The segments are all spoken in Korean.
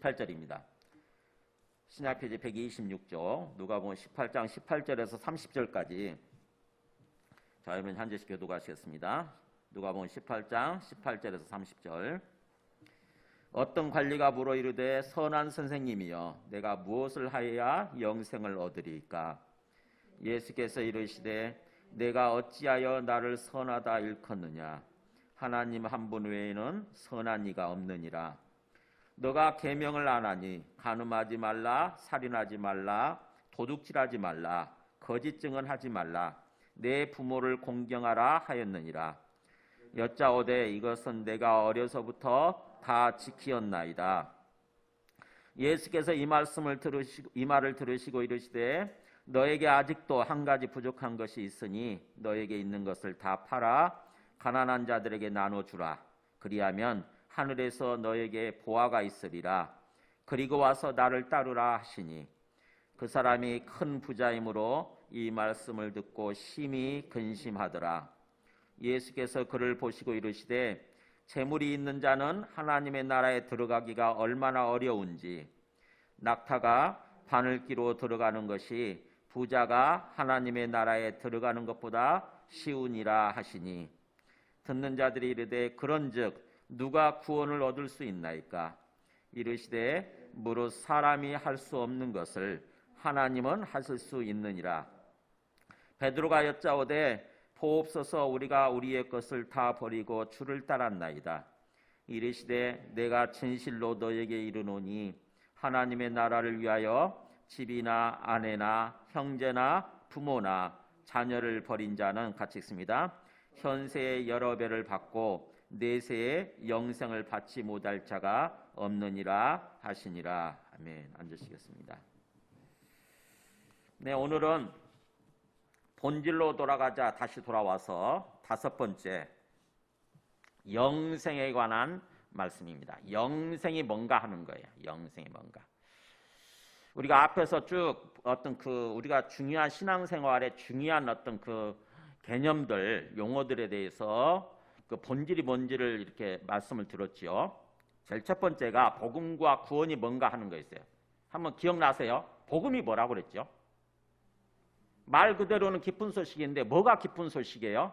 18절입니다. 신약 페이지 126조 누가복음 18장 18절에서 30절까지 자, 여러분 한 절씩 교독하시겠습니다. 누가복음 18장 18절에서 30절. 어떤 관리가 물어 이르되 선한 선생님이여 내가 무엇을 하여야 영생을 얻으리까? 예수께서 이르시되 내가 어찌하여 나를 선하다 일컫느냐? 하나님 한 분 외에는 선한 이가 없느니라. 너가 계명을 안 하니 간음하지 말라, 살인하지 말라, 도둑질하지 말라, 거짓 증언하지 말라, 내 부모를 공경하라 하였느니라. 여짜오되 이것은 내가 어려서부터 다 지키었나이다. 예수께서 이 말을 들으시고 이르시되 너에게 아직도 한 가지 부족한 것이 있으니 너에게 있는 것을 다 팔아 가난한 자들에게 나눠주라. 그리하면 하늘에서 너에게 보화가 있으리라. 그리고 와서 나를 따르라 하시니 그 사람이 큰 부자이므로 이 말씀을 듣고 심히 근심하더라. 예수께서 그를 보시고 이르시되 재물이 있는 자는 하나님의 나라에 들어가기가 얼마나 어려운지 낙타가 바늘기로 들어가는 것이 부자가 하나님의 나라에 들어가는 것보다 쉬우니라 하시니 듣는 자들이 이르되 그런즉 누가 구원을 얻을 수 있나이까? 이르시되 무릇 사람이 할 수 없는 것을 하나님은 하실 수 있느니라. 베드로가 여짜오되 보옵소서 우리가 우리의 것을 다 버리고 주를 따랐나이다. 이르시되 내가 진실로 너에게 이르노니 하나님의 나라를 위하여 집이나 아내나 형제나 부모나 자녀를 버린 자는 같이 읽습니다. 현세의 여러 배를 받고 내세의 영생을 받지 못할 자가 없느니라 하시니라. 아멘. 앉으시겠습니다. 네, 오늘은 본질로 돌아가자 다시 돌아와서 다섯 번째 영생에 관한 말씀입니다. 영생이 뭔가 하는 거예요. 영생이 뭔가. 우리가 앞에서 쭉 어떤 우리가 중요한 신앙생활에 중요한 어떤 개념들, 용어들에 대해서 본질이 뭔지를 이렇게 말씀을 들었지요. 제일 첫 번째가 복음과 구원이 뭔가 하는 거였어요. 한번 기억나세요? 복음이 뭐라고 그랬죠? 말 그대로는 기쁜 소식인데 뭐가 기쁜 소식이에요?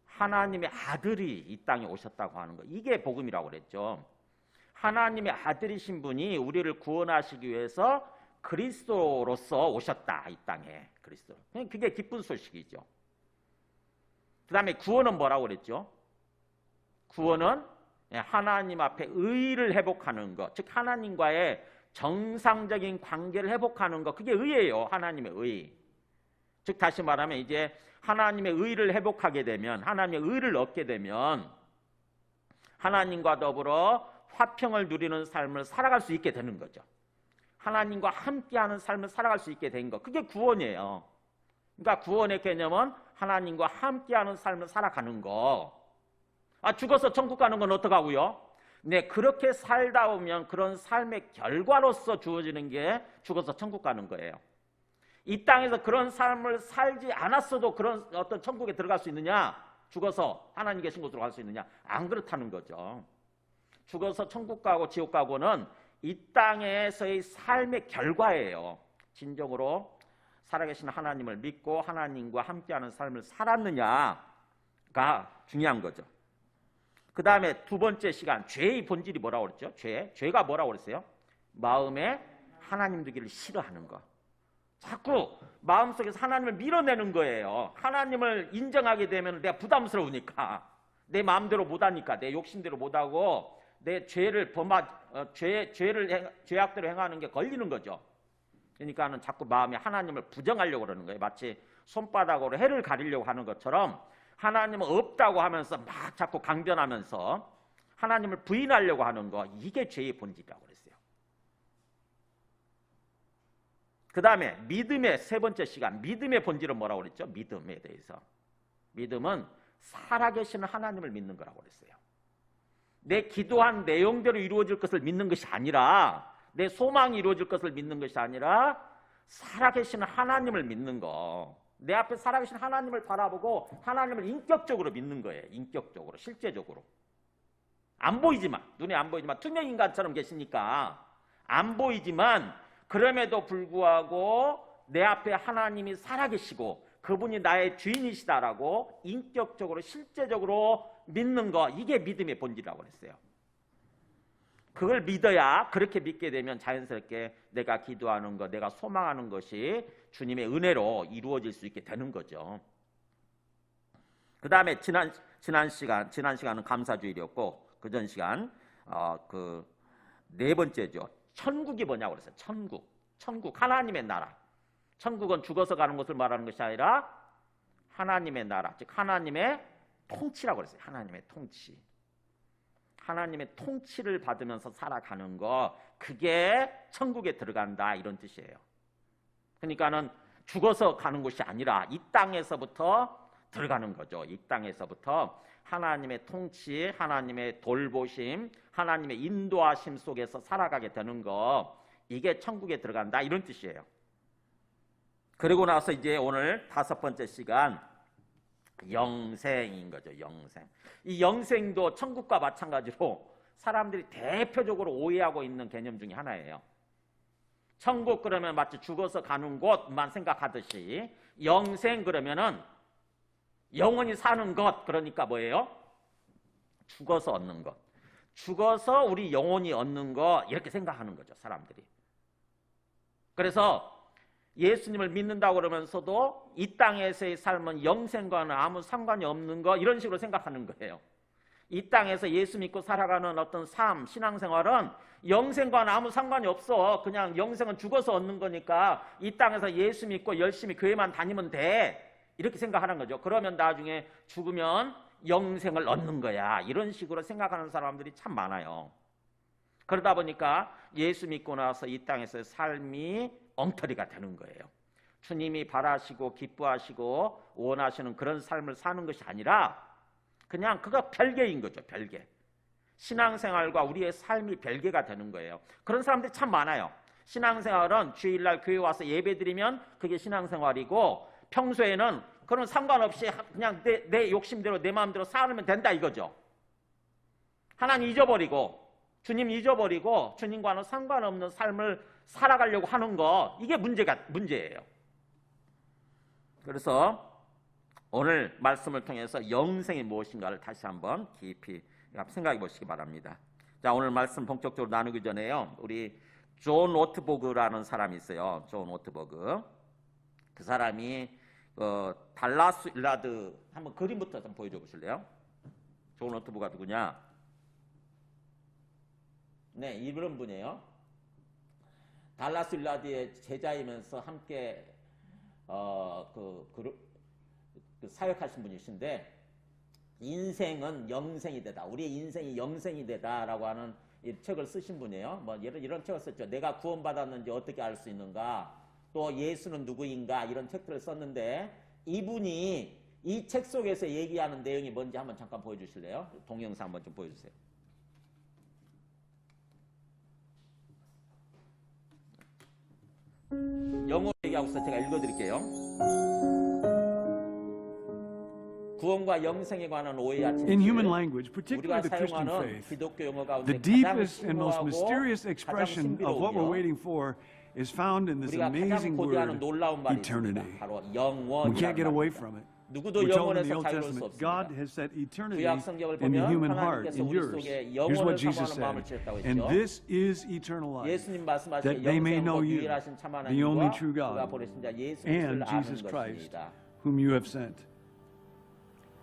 하나님의 아들이 이 땅에 오셨다고 하는 거. 이게 복음이라고 그랬죠. 하나님의 아들이신 분이 우리를 구원하시기 위해서 그리스도로서 오셨다. 이 땅에 그리스도. 그게 기쁜 소식이죠. 그 다음에 구원은 뭐라고 그랬죠? 구원은 하나님 앞에 의를 회복하는 것, 즉 하나님과의 정상적인 관계를 회복하는 것, 그게 의예요. 하나님의 의. 즉 다시 말하면 이제 하나님의 의를 회복하게 되면, 하나님의 의를 얻게 되면 하나님과 더불어 화평을 누리는 삶을 살아갈 수 있게 되는 거죠. 하나님과 함께하는 삶을 살아갈 수 있게 된 것, 그게 구원이에요. 그러니까 구원의 개념은 하나님과 함께하는 삶을 살아가는 거. 죽어서 천국 가는 건 어떡하고요? 네, 그렇게 살다 보면 그런 삶의 결과로서 주어지는 게 죽어서 천국 가는 거예요. 이 땅에서 그런 삶을 살지 않았어도 그런 어떤 천국에 들어갈 수 있느냐? 죽어서 하나님 계신 곳으로 갈 수 있느냐? 안 그렇다는 거죠. 죽어서 천국 가고 지옥 가고는 이 땅에서의 삶의 결과예요. 진정으로 살아계신 하나님을 믿고 하나님과 함께하는 삶을 살았느냐가 중요한 거죠. 그 다음에 두 번째 시간, 죄의 본질이 뭐라고 그랬죠? 죄가 뭐라고 그랬어요? 마음에 하나님 되기를 싫어하는 거. 자꾸 마음속에서 하나님을 밀어내는 거예요. 하나님을 인정하게 되면 내가 부담스러우니까, 내 마음대로 못하니까, 내 욕심대로 못하고 내 죄악대로 행하는 게 걸리는 거죠. 그러니까는 자꾸 마음에 하나님을 부정하려고 그러는 거예요. 마치 손바닥으로 해를 가리려고 하는 것처럼 하나님은 없다고 하면서 막 자꾸 강변하면서 하나님을 부인하려고 하는 거, 이게 죄의 본질이라고 그랬어요. 그 다음에 믿음의 세 번째 시간, 믿음의 본질은 뭐라고 그랬죠? 믿음에 대해서. 믿음은 살아계시는 하나님을 믿는 거라고 그랬어요. 내 기도한 내용대로 이루어질 것을 믿는 것이 아니라, 내 소망이 이루어질 것을 믿는 것이 아니라 살아계시는 하나님을 믿는 거. 내 앞에 살아계신 하나님을 바라보고 하나님을 인격적으로 믿는 거예요. 인격적으로, 실제적으로. 안 보이지만, 눈에 안 보이지만 투명 인간처럼 계시니까 안 보이지만 그럼에도 불구하고 내 앞에 하나님이 살아계시고 그분이 나의 주인이시다라고 인격적으로 실제적으로 믿는 거, 이게 믿음의 본질이라고 그랬어요. 그걸 믿어야, 그렇게 믿게 되면 자연스럽게 내가 기도하는 것, 내가 소망하는 것이 주님의 은혜로 이루어질 수 있게 되는 거죠. 그 다음에 지난 시간은 감사주일이었고, 그 전 시간 그 네 번째죠. 천국이 뭐냐고 그랬어요. 천국 하나님의 나라. 천국은 죽어서 가는 것을 말하는 것이 아니라 하나님의 나라, 즉 하나님의 통치라고 그랬어요. 하나님의 통치. 하나님의 통치를 받으면서 살아가는 거, 그게 천국에 들어간다, 이런 뜻이에요. 그러니까는 죽어서 가는 곳이 아니라 이 땅에서부터 들어가는 거죠. 이 땅에서부터 하나님의 통치, 하나님의 돌보심, 하나님의 인도하심 속에서 살아가게 되는 거, 이게 천국에 들어간다, 이런 뜻이에요. 그리고 나서 이제 오늘 5번째 시간, 영생인 거죠. 영생. 이 영생도 천국과 마찬가지로 사람들이 대표적으로 오해하고 있는 개념 중에 하나예요. 천국 그러면 마치 죽어서 가는 곳만 생각하듯이, 영생 그러면은 영원히 사는 것, 그러니까 뭐예요? 죽어서 얻는 것. 죽어서 우리 영원히 얻는 것, 이렇게 생각하는 거죠, 사람들이. 그래서 예수님을 믿는다고 그러면서도 이 땅에서의 삶은 영생과는 아무 상관이 없는 거, 이런 식으로 생각하는 거예요. 이 땅에서 예수 믿고 살아가는 어떤 삶, 신앙생활은 영생과는 아무 상관이 없어. 그냥 영생은 죽어서 얻는 거니까 이 땅에서 예수 믿고 열심히 교회만 다니면 돼, 이렇게 생각하는 거죠. 그러면 나중에 죽으면 영생을 얻는 거야, 이런 식으로 생각하는 사람들이 참 많아요. 그러다 보니까 예수 믿고 나서 이 땅에서의 삶이 엉터리가 되는 거예요. 주님이 바라시고 기뻐하시고 원하시는 그런 삶을 사는 것이 아니라 그냥 그거 별개인 거죠. 별개. 신앙생활과 우리의 삶이 별개가 되는 거예요. 그런 사람들이 참 많아요. 신앙생활은 주일날 교회 와서 예배드리면 그게 신앙생활이고, 평소에는 그런 상관없이 그냥 내 욕심대로 내 마음대로 살면 된다, 이거죠. 하나님 잊어버리고, 주님 잊어버리고 주님과는 상관없는 삶을 살아가려고 하는 거, 이게 문제예요. 그래서 오늘 말씀을 통해서 영생이 무엇인가를 다시 한번 깊이 생각해 보시기 바랍니다. 자, 오늘 말씀 본격적으로 나누기 전에요, 우리 존 오트버그라는 사람이 있어요. 존 오트버그. 그 사람이 달라스 일라드, 한번 그림부터 좀 보여줘 보실래요? 존 오트버그가 누구냐? 네, 이런 분이에요. 달라스 일라드의 제자이면서 함께 사역하신 분이신데, 인생은 영생이 되다, 우리의 인생이 영생이 되다라고 하는 이 책을 쓰신 분이에요. 뭐 이런 책을 썼죠. 내가 구원받았는지 어떻게 알 수 있는가, 또 예수는 누구인가, 이런 책들을 썼는데, 이분이 이 책 속에서 얘기하는 내용이 뭔지 한번 잠깐 보여주실래요? 동영상 한번 좀 보여주세요. 영어로 얘기하고 있어서 제가 읽어드릴게요. 구원과 영생에 관한 오해와 진실, In human language, 우리가 particularly the Christian 사용하는 faith, 기독교 영어 가운데 the 가장 deepest and most 심오하고 mysterious 가장 expression of what we're 신비로우며 waiting for is found in this 우리가 가장 amazing 고대하는 word, 놀라운 말이 eternity. 있습니다. 바로 We can't get 영원이라는 away 말입니다. from it. 누구도 We're told in 영원에서 the Old 자유로울 수 Testament, God 없습니다. has set eternity 구약 성경을 in the 보면 human heart, 하나님께서 in 우리 yours. 속에 Here's 영원을 what Jesus 사모하는 마음을 said, 주셨다고 and 했죠. this is eternal life, 예수님 말씀하신 that they may know 영생과 you, 유일하신 참 the only 하나님과 true 그가 God, 보내신 자 예수 and 그리스도를 Jesus 아는 Christ, 것입니다. whom you have sent.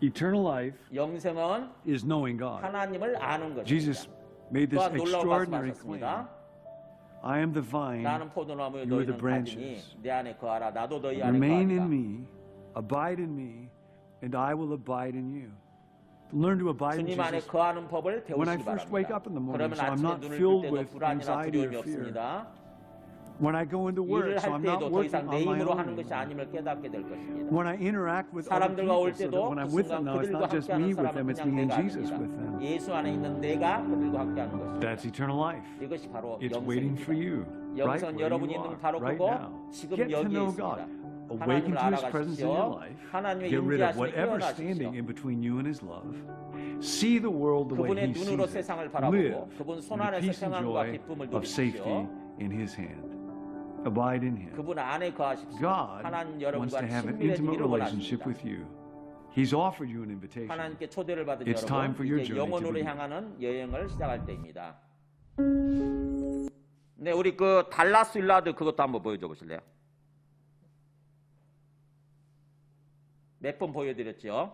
Eternal life 영생은 is knowing God. 하나님을 아는 것입니다. Jesus made this 또한 놀라운 extraordinary claim. 말씀하셨습니다. I am the vine, 나는 포도나무요 you are the 너희는 가지니 branches. 내 안에 거하라 나도 너희 안에 Remain 거하리라. in me, abide in me, and I will abide in you. Learn to abide in 주님 안에 Jesus. 거하는 법을 When I 배우시기 first wake 바랍니다. up in the morning, 그러면 so I'm 아침에 not 눈을 뜰 filled 때도 with 불안이나 anxiety 두려움이 or fear. 없습니다. When I go into work, 일을 so 할 I'm not 때도 더 working 이상 내 on my 힘으로 own 하는 것이 anymore. 아님을 깨닫게 될 것입니다. When I interact with other 사람들과 올 people, so that 때도 when 그 I'm with 순간 them now, it's 그들과 not just 함께하는 me with 사람은 them, it's 그냥 me and 내가 Jesus with 아닙니다. them. 예수 안에 있는 내가 그들과 함께하는 것입니다. That's eternal life. 이것이 바로 It's waiting for 영생입니다. you, right 영생은 where 여러분이 you 있는 are, 바로 right 그곳 now. 지금 Get to 여기에 know 있습니다. God. Awaken 하나님을 to His presence in your 알아가십시오. life. 하나님의 Get rid of 임재하심에 whatever standing 깨어나십시오. in between you and His love. See the world the way 그분의 He 눈으로 sees it. 세상을 Live 바라보고 그분 in 손 the 안에서 peace and 평안과 joy 기쁨을 of safety 누리십시오. in His hand. Abide in Him. 그분 안에 거하십시오. God 하나님 wants to 여러분과 have an 친밀해지기를 intimate relationship 원하십니다. with you. He's offered you an invitation. 하나님께 초대를 받은 It's time for 여러분, your 이제 journey to 영혼으로 begin. 향하는 여행을 시작할 때입니다. 네, 우리 그 달라스 윌라드 그것도 한번 보여줘 보실래요? 몇 번 보여드렸죠?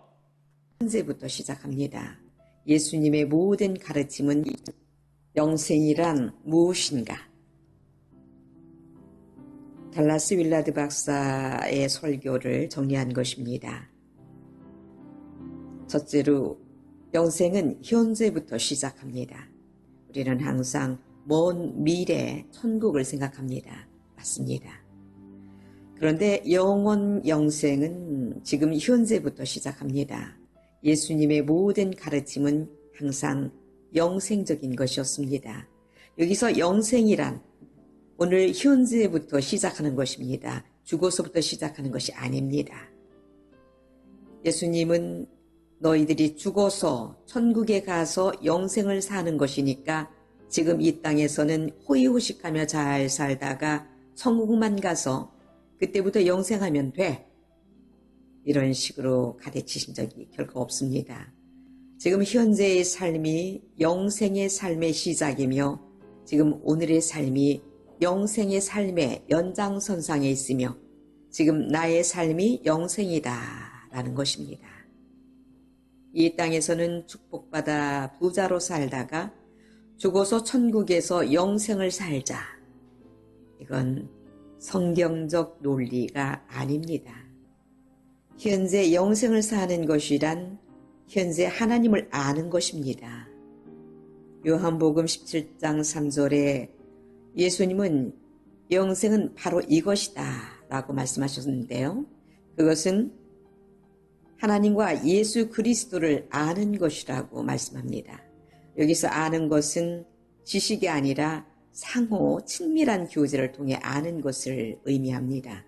현재부터 시작합니다. 예수님의 모든 가르침은 영생이란 무엇인가? 달라스 윌라드 박사의 설교를 정리한 것입니다. 첫째로 영생은 현재부터 시작합니다. 우리는 항상 먼 미래 천국을 생각합니다. 맞습니다. 그런데 영원 영생은 지금 현재부터 시작합니다. 예수님의 모든 가르침은 항상 영생적인 것이었습니다. 여기서 영생이란 오늘 현재부터 시작하는 것입니다. 죽어서부터 시작하는 것이 아닙니다. 예수님은 너희들이 죽어서 천국에 가서 영생을 사는 것이니까 지금 이 땅에서는 호의호식하며 잘 살다가 천국만 가서 그때부터 영생하면 돼. 이런 식으로 가르치신 적이 결코 없습니다. 지금 현재의 삶이 영생의 삶의 시작이며 지금 오늘의 삶이 영생의 삶의 연장선상에 있으며 지금 나의 삶이 영생이다라는 것입니다. 이 땅에서는 축복받아 부자로 살다가 죽어서 천국에서 영생을 살자. 이건 성경적 논리가 아닙니다. 현재 영생을 사는 것이란 현재 하나님을 아는 것입니다. 요한복음 17장 3절에 예수님은 영생은 바로 이것이다 라고 말씀하셨는데요. 그것은 하나님과 예수 그리스도를 아는 것이라고 말씀합니다. 여기서 아는 것은 지식이 아니라 상호 친밀한 교제를 통해 아는 것을 의미합니다.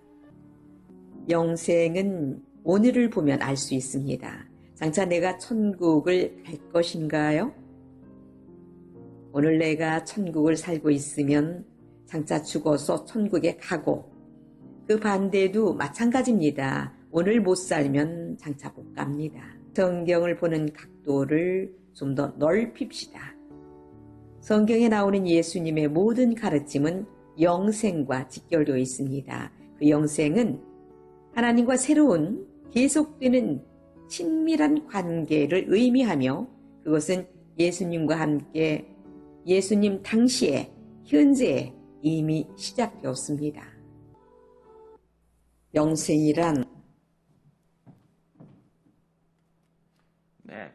영생은 오늘을 보면 알 수 있습니다. 장차 내가 천국을 갈 것인가요? 오늘 내가 천국을 살고 있으면 장차 죽어서 천국에 가고 그 반대도 마찬가지입니다. 오늘 못 살면 장차 못 갑니다. 성경을 보는 각도를 좀 더 넓힙시다. 성경에 나오는 예수님의 모든 가르침은 영생과 직결되어 있습니다. 그 영생은 하나님과 새로운 계속되는 친밀한 관계를 의미하며 그것은 예수님과 함께 예수님 당시에 현재에 이미 시작되었습니다. 영생이란 네.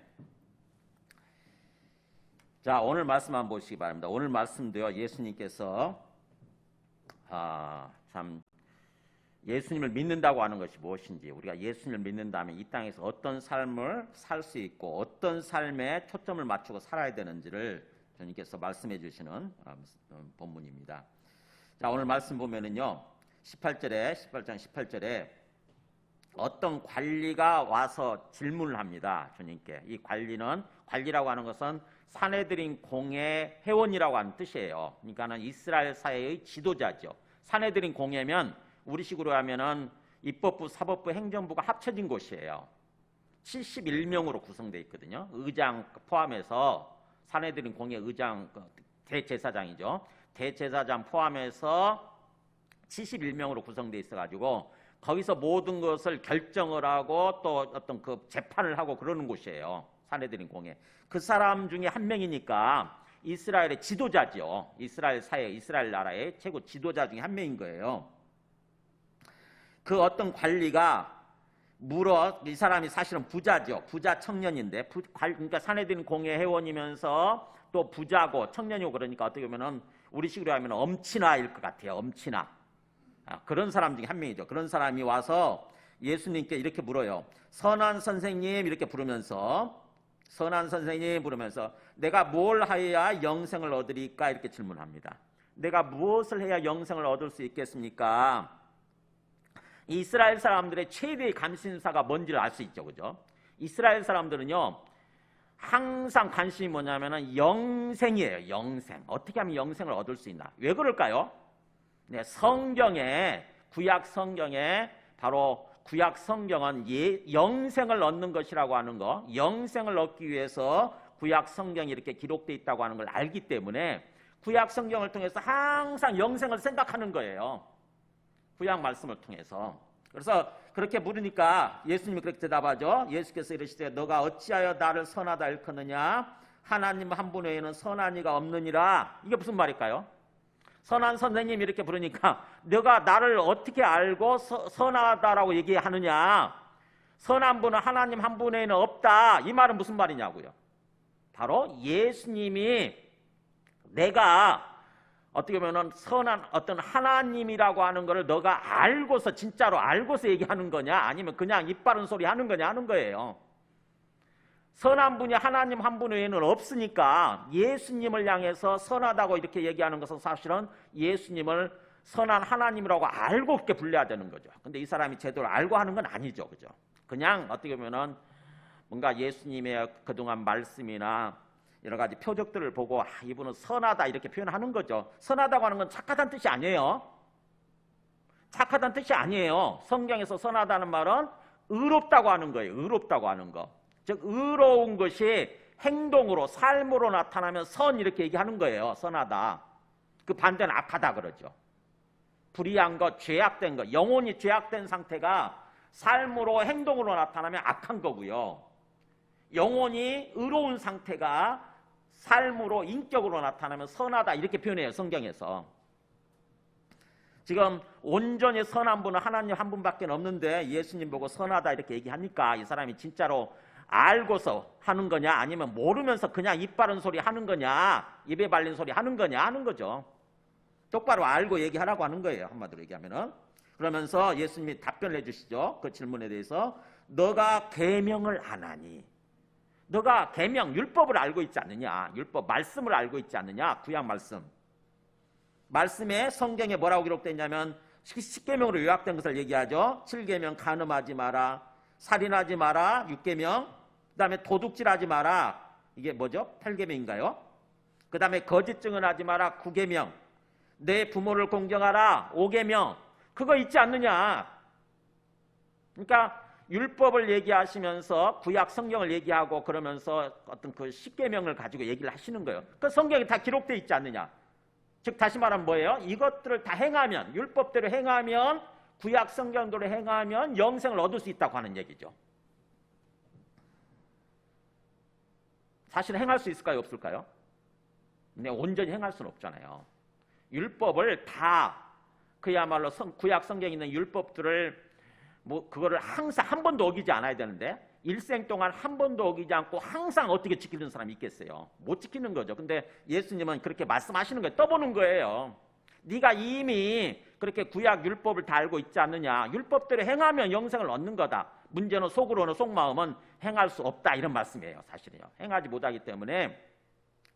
자, 오늘 말씀 한번 보시기 바랍니다. 오늘 말씀도요, 예수님께서 참 예수님을 믿는다고 하는 것이 무엇인지, 우리가 예수님을 믿는다면 이 땅에서 어떤 삶을 살 수 있고 어떤 삶에 초점을 맞추고 살아야 되는지를 주님께서 말씀해 주시는 본문입니다. 자, 오늘 말씀 보면은요, 18장 18절에 어떤 관리가 와서 질문을 합니다. 주님께. 이 관리라고 하는 것은 사내들인 공의 회원이라고 하는 뜻이에요. 그러니까는 이스라엘 사회의 지도자죠. 사내들인 공회면 우리식으로 하면은 입법부, 사법부, 행정부가 합쳐진 곳이에요. 71명으로 구성되어 있거든요. 의장 포함해서 사내들인 공회 의장, 대제사장이죠. 대제사장 포함해서 71명으로 구성되어 있어가지고 거기서 모든 것을 결정을 하고 또 어떤 그 재판을 하고 그러는 곳이에요. 사내들인 공회. 그 사람 중에 한 명이니까 이스라엘의 지도자죠. 이스라엘 사회, 이스라엘 나라의 최고 지도자 중에 한 명인 거예요. 그 어떤 관리가 이 사람이 사실은 부자죠. 부자 청년인데, 그러니까 사내들인 공회 회원이면서 또 부자고 청년이고 그러니까 어떻게 보면은 우리식으로 하면 엄친아일 것 같아요. 엄친아. 그런 사람 중에 한 명이죠. 그런 사람이 와서 예수님께 이렇게 물어요. 선한 선생님 이렇게 부르면서 내가 뭘 하여야 영생을 얻으리까 이렇게 질문합니다. 내가 무엇을 해야 영생을 얻을 수 있겠습니까? 이스라엘 사람들의 최대의 관심사가 뭔지를 알 수 있죠. 그죠? 이스라엘 사람들은요, 항상 관심이 뭐냐면은 영생이에요. 영생. 어떻게 하면 영생을 얻을 수 있나? 왜 그럴까요? 네, 성경에, 구약 성경에, 바로 구약 성경은 영생을 얻는 것이라고 하는 거, 영생을 얻기 위해서 구약 성경이 이렇게 기록되어 있다고 하는 걸 알기 때문에 구약 성경을 통해서 항상 영생을 생각하는 거예요. 구약 말씀을 통해서. 그래서 그렇게 물으니까 예수님이 그렇게 대답하죠. 예수께서 이르시되 너가 어찌하여 나를 선하다 일컫느냐? 하나님 한 분 외에는 선한 이가 없느니라. 이게 무슨 말일까요? 선한 선생님 이렇게 부르니까 너가 나를 어떻게 알고 선하다라고 얘기하느냐? 선한 분은 하나님 한 분 외에는 없다. 이 말은 무슨 말이냐고요? 바로 예수님이 내가 어떻게 보면 선한 어떤 하나님이라고 하는 것을 너가 알고서 진짜로 알고서 얘기하는 거냐 아니면 그냥 입 바른 소리 하는 거냐 하는 거예요. 선한 분이 하나님 한 분 외에는 없으니까 예수님을 향해서 선하다고 이렇게 얘기하는 것은 사실은 예수님을 선한 하나님이라고 알고 그렇게 불려야 되는 거죠. 근데 이 사람이 제대로 알고 하는 건 아니죠. 그죠? 그냥 어떻게 보면은 뭔가 예수님의 그동안 말씀이나 여러 가지 표적들을 보고 이분은 선하다 이렇게 표현하는 거죠. 선하다고 하는 건 착하다는 뜻이 아니에요. 착하다는 뜻이 아니에요. 성경에서 선하다는 말은 의롭다고 하는 거예요. 의롭다고 하는 거. 즉 의로운 것이 행동으로 삶으로 나타나면 선 이렇게 얘기하는 거예요. 선하다. 그 반대는 악하다 그러죠. 불의한 것, 죄악된 것, 영혼이 죄악된 상태가 삶으로 행동으로 나타나면 악한 거고요. 영혼이 의로운 상태가 삶으로 인격으로 나타나면 선하다 이렇게 표현해요. 성경에서. 지금 온전히 선한 분은 하나님 한 분밖에 없는데 예수님 보고 선하다 이렇게 얘기하니까 이 사람이 진짜로 알고서 하는 거냐 아니면 모르면서 그냥 입 바른 소리 하는 거냐 입에 발린 소리 하는 거냐 하는 거죠. 똑바로 알고 얘기하라고 하는 거예요. 한마디로 얘기하면은. 그러면서 예수님이 답변을 해주시죠. 그 질문에 대해서 너가 계명을 안 하니 너가 계명, 율법을 알고 있지 않느냐? 율법, 말씀을 알고 있지 않느냐? 구약 말씀. 말씀에 성경에 뭐라고 기록되어 있냐면 10계명으로 요약된 것을 얘기하죠. 7계명 간음하지 마라, 살인하지 마라, 6계명. 그 다음에 도둑질하지 마라. 이게 뭐죠? 8계명인가요? 그 다음에 거짓 증언하지 마라, 9계명. 내 부모를 공경하라, 5계명. 그거 있지 않느냐? 그러니까 율법을 얘기하시면서 구약 성경을 얘기하고 그러면서 어떤 그 10계명을 가지고 얘기를 하시는 거예요. 그 성경에 다 기록되어 있지 않느냐. 즉 다시 말하면 뭐예요? 이것들을 다 행하면 율법대로 행하면 구약 성경대로 행하면 영생을 얻을 수 있다고 하는 얘기죠. 사실 행할 수 있을까요? 없을까요? 근데 온전히 행할 수는 없잖아요. 율법을 다 그야말로 구약 성경에 있는 율법들을 그거를 항상 한 번도 어기지 않아야 되는데 일생 동안 한 번도 어기지 않고 항상 어떻게 지키는 사람이 있겠어요? 못 지키는 거죠. 근데 예수님은 그렇게 말씀하시는 거예요. 떠보는 거예요. 네가 이미 그렇게 구약 율법을 다 알고 있지 않느냐. 율법대로 행하면 영생을 얻는 거다. 문제는 속으로는 속마음은 행할 수 없다. 이런 말씀이에요. 사실은요. 행하지 못하기 때문에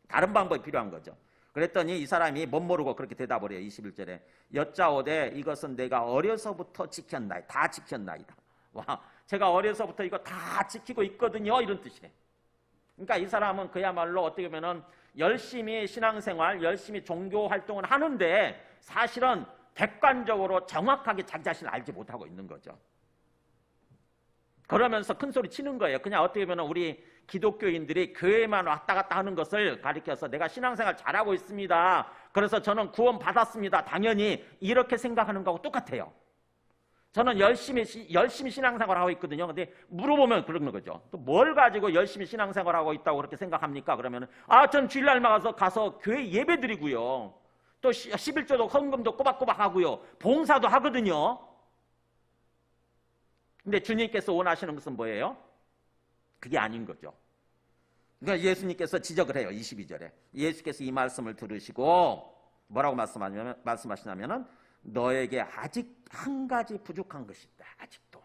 다른 방법이 필요한 거죠. 그랬더니 이 사람이 못 모르고 그렇게 대답을 해요. 21절에 여짜오되 이것은 내가 어려서부터 지켰나이다. 다 지켰나이다. 와, 제가 어려서부터 이거 다 지키고 있거든요. 이런 뜻이에요. 그러니까 이 사람은 그야말로 어떻게 보면 열심히 신앙생활, 열심히 종교 활동을 하는데 사실은 객관적으로 정확하게 자기 자신을 알지 못하고 있는 거죠. 그러면서 큰 소리 치는 거예요. 그냥 어떻게 보면 우리 기독교인들이 교회만 왔다 갔다 하는 것을 가리켜서 내가 신앙생활 잘하고 있습니다. 그래서 저는 구원 받았습니다. 당연히 이렇게 생각하는 거하고 똑같아요. 저는 열심히 신앙생활하고 있거든요. 근데 물어보면 그러는 거죠. 또 뭘 가지고 열심히 신앙생활하고 있다고 그렇게 생각합니까? 그러면 전 주일날 가서 교회 예배 드리고요. 또 11조도 헌금도 꼬박꼬박 하고요. 봉사도 하거든요. 근데 주님께서 원하시는 것은 뭐예요? 그게 아닌 거죠. 그러니까 예수님께서 지적을 해요. 22절에. 예수께서 이 말씀을 들으시고 뭐라고 말씀하시냐면은 너에게 아직 한 가지 부족한 것이 있다. 아직도.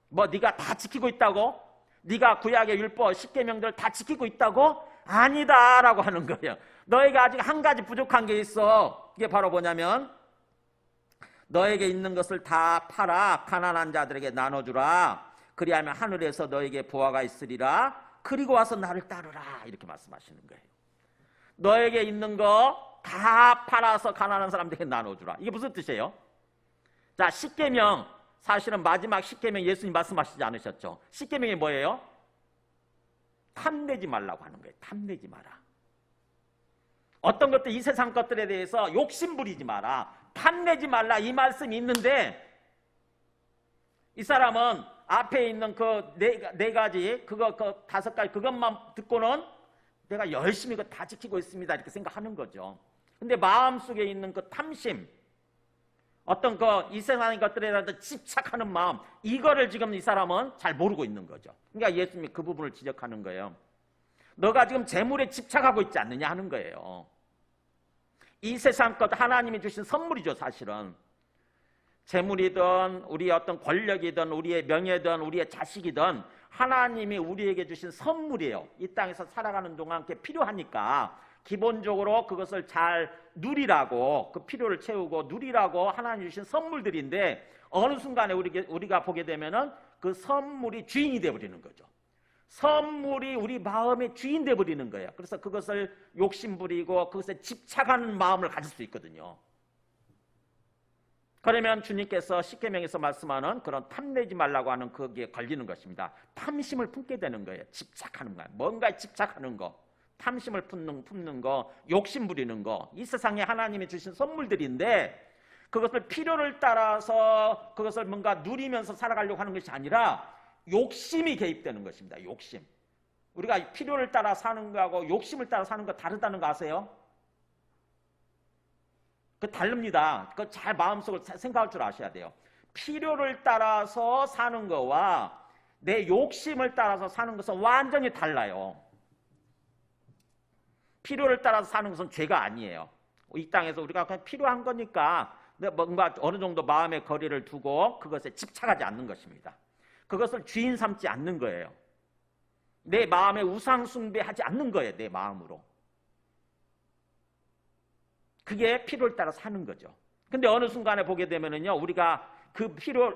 뭐 네가 다 지키고 있다고? 네가 구약의 율법 10계명들 다 지키고 있다고? 아니다라고 하는 거예요. 너에게 아직 한 가지 부족한 게 있어. 이게 바로 뭐냐면 너에게 있는 것을 다 팔아 가난한 자들에게 나눠주라. 그리하면 하늘에서 너에게 보화가 있으리라. 그리고 와서 나를 따르라. 이렇게 말씀하시는 거예요. 너에게 있는 거 다 팔아서 가난한 사람들에게 나눠주라. 이게 무슨 뜻이에요? 자, 십계명, 사실은 마지막 십계명 예수님 말씀하시지 않으셨죠? 십계명이 뭐예요? 탐내지 말라고 하는 거예요. 탐내지 마라. 어떤 것들, 이 세상 것들에 대해서 욕심 부리지 마라. 탐내지 말라. 이 말씀이 있는데 이 사람은 앞에 있는 그 네 가지, 그 5가지, 그것만 듣고는 내가 열심히 그거 다 지키고 있습니다. 이렇게 생각하는 거죠. 근데 마음속에 있는 그 탐심, 어떤 이 세상의 것들에 대해서 집착하는 마음, 이거를 지금 이 사람은 잘 모르고 있는 거죠. 그러니까 예수님이 그 부분을 지적하는 거예요. 너가 지금 재물에 집착하고 있지 않느냐 하는 거예요. 이 세상 것 하나님이 주신 선물이죠, 사실은. 재물이든 우리의 어떤 권력이든 우리의 명예든 우리의 자식이든 하나님이 우리에게 주신 선물이에요. 이 땅에서 살아가는 동안 그게 필요하니까 기본적으로 그것을 잘 누리라고, 그 필요를 채우고 누리라고 하나님 주신 선물들인데 어느 순간에 우리가 보게 되면은 그 선물이 주인이 되어버리는 거죠. 선물이 우리 마음의 주인 되어버리는 거예요. 그래서 그것을 욕심부리고 그것에 집착하는 마음을 가질 수 있거든요. 그러면 주님께서 십계명에서 말씀하는 그런 탐내지 말라고 하는 거기에 걸리는 것입니다. 탐심을 품게 되는 거예요. 집착하는 거예요. 뭔가에 집착하는 거, 탐심을 품는 거, 욕심 부리는 거, 이 세상에 하나님이 주신 선물들인데 그것을 필요를 따라서 그것을 뭔가 누리면서 살아가려고 하는 것이 아니라 욕심이 개입되는 것입니다. 욕심. 우리가 필요를 따라 사는 거하고 욕심을 따라 사는 거 다르다는 거 아세요? 그 다릅니다. 그거 잘 마음속으로 생각할 줄 아셔야 돼요. 필요를 따라서 사는 거와 내 욕심을 따라서 사는 것은 완전히 달라요. 필요를 따라서 사는 것은 죄가 아니에요. 이 땅에서 우리가 그냥 필요한 거니까 뭔가 어느 정도 마음의 거리를 두고 그것에 집착하지 않는 것입니다. 그것을 주인 삼지 않는 거예요. 내 마음에 우상 숭배하지 않는 거예요. 내 마음으로. 그게 필요를 따라 사는 거죠. 근데 어느 순간에 보게 되면은요, 우리가 그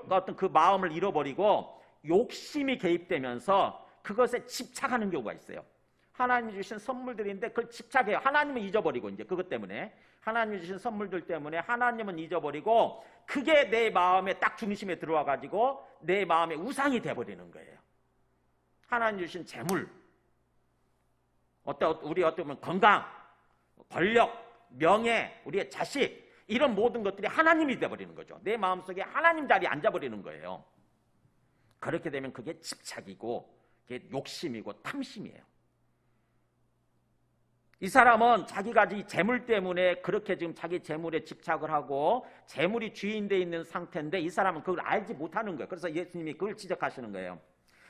어떤 그 마음을 잃어버리고 욕심이 개입되면서 그것에 집착하는 경우가 있어요. 하나님이 주신 선물들인데 그걸 집착해요. 하나님은 잊어버리고, 이제 그것 때문에 하나님이 주신 선물들 때문에 하나님은 잊어버리고 그게 내 마음에 딱 중심에 들어와 가지고 내 마음의 우상이 돼버리는 거예요. 하나님 주신 재물, 우리 어떻게 보면 건강, 권력, 명예, 우리의 자식, 이런 모든 것들이 하나님이 돼버리는 거죠. 내 마음속에 하나님 자리에 앉아버리는 거예요. 그렇게 되면 그게 집착이고 그게 욕심이고 탐심이에요. 이 사람은 자기가 이 재물 때문에 그렇게 지금 자기 재물에 집착을 하고 재물이 주인되어 있는 상태인데 이 사람은 그걸 알지 못하는 거예요. 그래서 예수님이 그걸 지적하시는 거예요.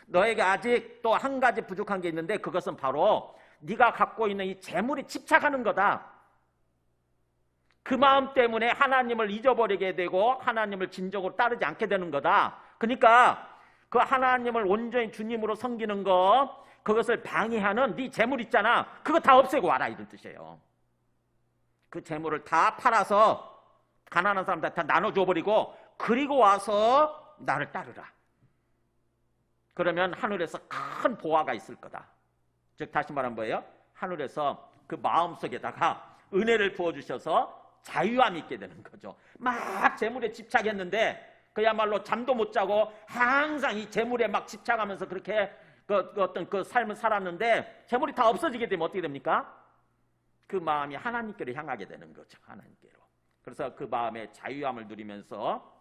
너에게 아직 또 한 가지 부족한 게 있는데 그것은 바로 네가 갖고 있는 이 재물에 집착하는 거다. 그 마음 때문에 하나님을 잊어버리게 되고 하나님을 진정으로 따르지 않게 되는 거다. 그러니까 그 하나님을 온전히 주님으로 섬기는 거, 그것을 방해하는 네 재물 있잖아, 그거 다 없애고 와라, 이런 뜻이에요. 그 재물을 다 팔아서 가난한 사람들 다 나눠줘버리고 그리고 와서 나를 따르라. 그러면 하늘에서 큰 보화가 있을 거다. 즉 다시 말하면 뭐예요? 하늘에서 그 마음속에다가 은혜를 부어주셔서 자유함이 있게 되는 거죠. 막 재물에 집착했는데 그야말로 잠도 못 자고 항상 이 재물에 막 집착하면서 그렇게 어떤 그 삶을 살았는데 재물이 다 없어지게 되면 어떻게 됩니까? 그 마음이 하나님께로 향하게 되는 거죠. 하나님께로. 그래서 그 마음의 자유함을 누리면서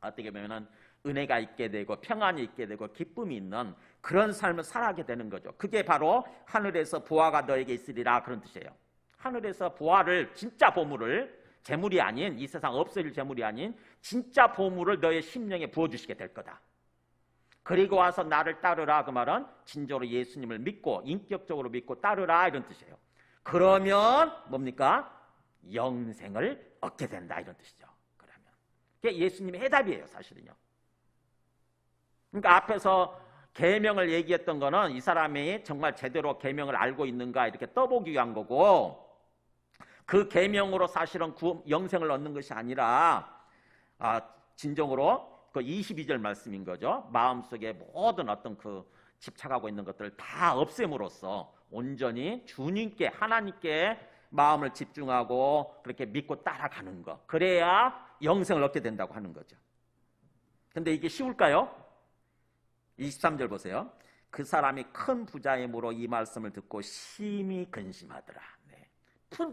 어떻게 보면은 은혜가 있게 되고 평안이 있게 되고 기쁨이 있는 그런 삶을 살아가게 되는 거죠. 그게 바로 하늘에서 보화가 너에게 있으리라, 그런 뜻이에요. 하늘에서 보화를, 진짜 보물을, 재물이 아닌, 이 세상 없어질 재물이 아닌 진짜 보물을 너의 심령에 부어주시게 될 거다. 그리고 와서 나를 따르라, 그 말은 진정으로 예수님을 믿고 인격적으로 믿고 따르라, 이런 뜻이에요. 그러면 뭡니까? 영생을 얻게 된다, 이런 뜻이죠. 그러면 그게 예수님의 해답이에요, 사실은요. 그러니까 앞에서 계명을 얘기했던 거는 이 사람이 정말 제대로 계명을 알고 있는가 이렇게 떠보기 위한 거고, 그 계명으로 사실은 영생을 얻는 것이 아니라 진정으로 그 22절 말씀인 거죠. 마음속에 모든 어떤 그 집착하고 있는 것들을 다 없앰으로써 온전히 주님께, 하나님께 마음을 집중하고 그렇게 믿고 따라가는 것. 그래야 영생을 얻게 된다고 하는 거죠. 근데 이게 쉬울까요? 23절 보세요. 그 사람이 큰 부자이므로 이 말씀을 듣고 심히 근심하더라. 네.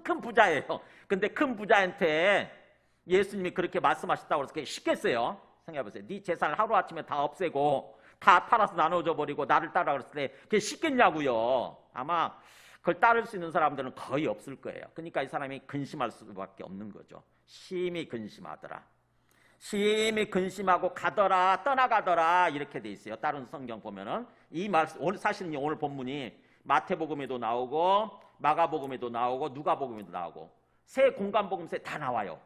큰 부자예요. 근데 큰 부자한테 예수님이 그렇게 말씀하셨다고 해서 그게 쉽겠어요? 생각해보세요. 네 재산을 하루아침에 다 없애고 다 팔아서 나눠줘 버리고 나를 따라 그랬을 때 그게 쉽겠냐고요. 아마 그걸 따를 수 있는 사람들은 거의 없을 거예요. 그러니까 이 사람이 근심할 수밖에 없는 거죠. 심히 근심하더라. 심히 근심하고 가더라, 떠나가더라 이렇게 돼 있어요. 다른 성경 보면은 이 말씀, 사실은 오늘 본문이 마태복음에도 나오고 마가복음에도 나오고 누가복음에도 나오고 세 공간복음서에 다 나와요.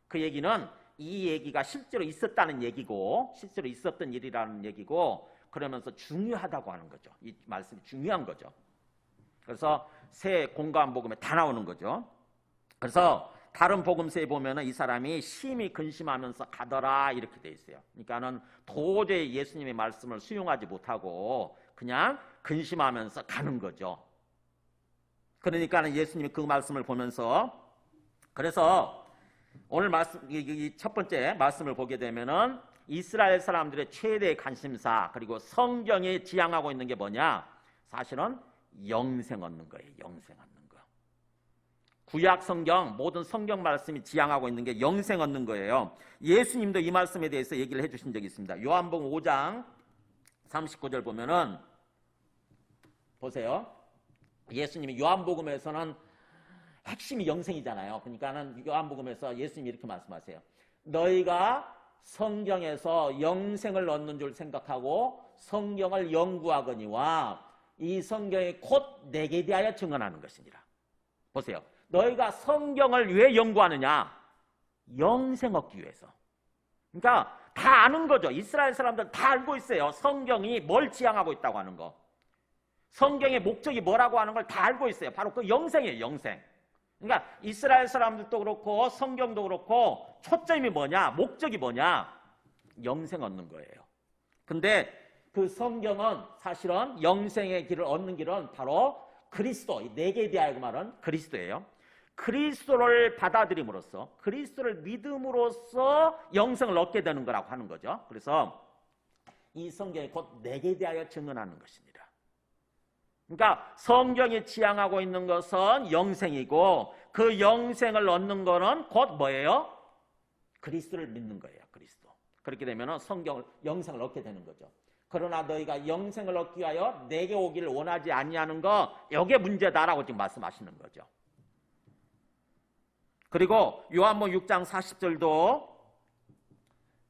그 얘기는 이 얘기가 실제로 있었다는 얘기고 실제로 있었던 일이라는 얘기고 그러면서 중요하다고 하는 거죠. 이 말씀이 중요한 거죠. 그래서 세 공간복음에 다 나오는 거죠. 그래서 다른 복음서에 보면은 이 사람이 심히 근심하면서 가더라 이렇게 돼 있어요. 그러니까는 도저히 예수님의 말씀을 수용하지 못하고 그냥 근심하면서 가는 거죠. 그러니까는 예수님이 그 말씀을 보면서 그래서 오늘 말씀 이 첫 번째 말씀을 보게 되면은 이스라엘 사람들의 최대의 관심사 그리고 성경에 지향하고 있는 게 뭐냐? 사실은 영생 얻는 거예요. 영생 얻는 거. 구약 성경 모든 성경 말씀이 지향하고 있는 게 영생 얻는 거예요. 예수님도 이 말씀에 대해서 얘기를 해주신 적이 있습니다. 요한복음 5장 39절 보면은 보세요. 예수님이 요한복음에서는 핵심이 영생이잖아요. 그러니까는 요한복음에서 예수님이 이렇게 말씀하세요. 너희가 성경에서 영생을 얻는 줄 생각하고 성경을 연구하거니와 이 성경이 곧 내게 대하여 증언하는 것이니라. 보세요. 너희가 성경을 왜 연구하느냐? 영생 얻기 위해서. 그러니까 다 아는 거죠. 이스라엘 사람들 다 알고 있어요. 성경이 뭘 지향하고 있다고 하는 거. 성경의 목적이 뭐라고 하는 걸 다 알고 있어요. 바로 그 영생이에요. 영생. 그러니까 이스라엘 사람들도 그렇고 성경도 그렇고 초점이 뭐냐? 목적이 뭐냐? 영생 얻는 거예요. 근데 그 성경은 사실은 영생의 길을 얻는 길은 바로 그리스도, 내게 대하여 말은 그리스도예요. 그리스도를 받아들임으로써 그리스도를 믿음으로써 영생을 얻게 되는 거라고 하는 거죠. 그래서 이 성경이 곧 내게 대하여 증언하는 것입니다. 그러니까 성경이 지향하고 있는 것은 영생이고 그 영생을 얻는 거는 곧 뭐예요? 그리스도를 믿는 거예요. 그리스도. 그렇게 되면 성경을 영생을 얻게 되는 거죠. 그러나 너희가 영생을 얻기 위하여 내게 오기를 원하지 아니하는 거 이게 문제다라고 지금 말씀하시는 거죠. 그리고 요한복음 6장 40절도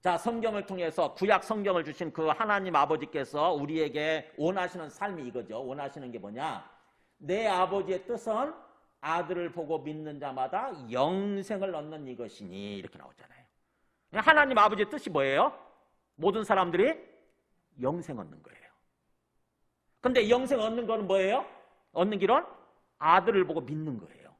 자, 성경을 통해서 구약 성경을 주신 그 하나님 아버지께서 우리에게 원하시는 삶이 이거죠. 원하시는 게 뭐냐? 내 아버지의 뜻은 아들을 보고 믿는 자마다 영생을 얻는 이것이니 이렇게 나오잖아요. 하나님 아버지의 뜻이 뭐예요? 모든 사람들이 영생 얻는 거예요. 근데 영생 얻는 거는 뭐예요? 얻는 길은 아들을 보고 믿는 거예요.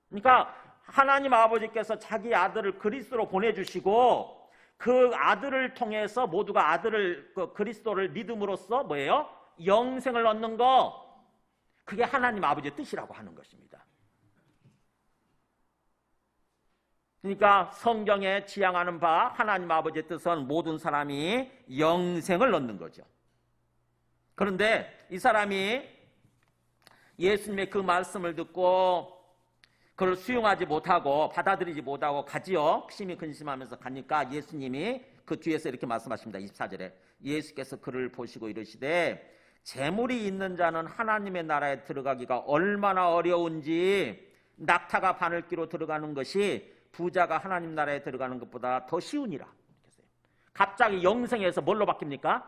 그러니까 하나님 아버지께서 자기 아들을 그리스도로 보내주시고 그 아들을 통해서 모두가 아들을 그리스도를 믿음으로써 뭐예요? 영생을 얻는 거 그게 하나님 아버지의 뜻이라고 하는 것입니다. 그러니까 성경에 지향하는 바 하나님 아버지의 뜻은 모든 사람이 영생을 얻는 거죠. 그런데 이 사람이 예수님의 그 말씀을 듣고 그걸 수용하지 못하고 받아들이지 못하고 가지요. 심히 근심하면서 가니까 예수님이 그 뒤에서 이렇게 말씀하십니다. 24절에 예수께서 그를 보시고 이르시되 재물이 있는 자는 하나님의 나라에 들어가기가 얼마나 어려운지 낙타가 바늘귀로 들어가는 것이 부자가 하나님 나라에 들어가는 것보다 더 쉬우니라. 갑자기 영생에서 뭘로 바뀝니까?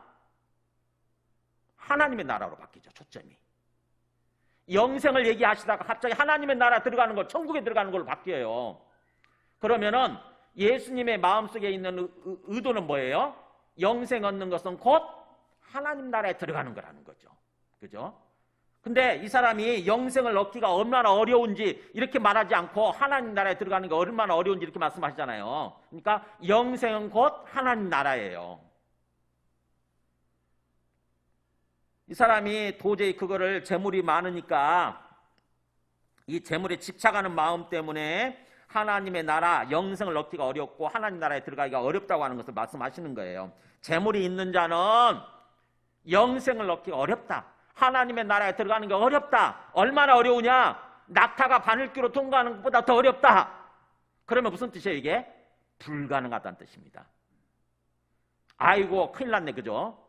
하나님의 나라로 바뀌죠. 초점이. 영생을 얘기하시다가 갑자기 하나님의 나라 들어가는 걸 천국에 들어가는 걸로 바뀌어요. 그러면은 예수님의 마음속에 있는 의도는 뭐예요? 영생 얻는 것은 곧 하나님 나라에 들어가는 거라는 거죠. 그죠? 근데 이 사람이 영생을 얻기가 얼마나 어려운지 이렇게 말하지 않고 하나님 나라에 들어가는 게 얼마나 어려운지 이렇게 말씀하시잖아요. 그러니까 영생은 곧 하나님 나라예요. 이 사람이 도저히 그거를 재물이 많으니까 이 재물에 집착하는 마음 때문에 하나님의 나라, 영생을 얻기가 어렵고 하나님 나라에 들어가기가 어렵다고 하는 것을 말씀하시는 거예요. 재물이 있는 자는 영생을 얻기가 어렵다. 하나님의 나라에 들어가는 게 어렵다. 얼마나 어려우냐? 낙타가 바늘귀로 통과하는 것보다 더 어렵다. 그러면 무슨 뜻이에요 이게? 불가능하다는 뜻입니다. 아이고 큰일 났네, 그죠?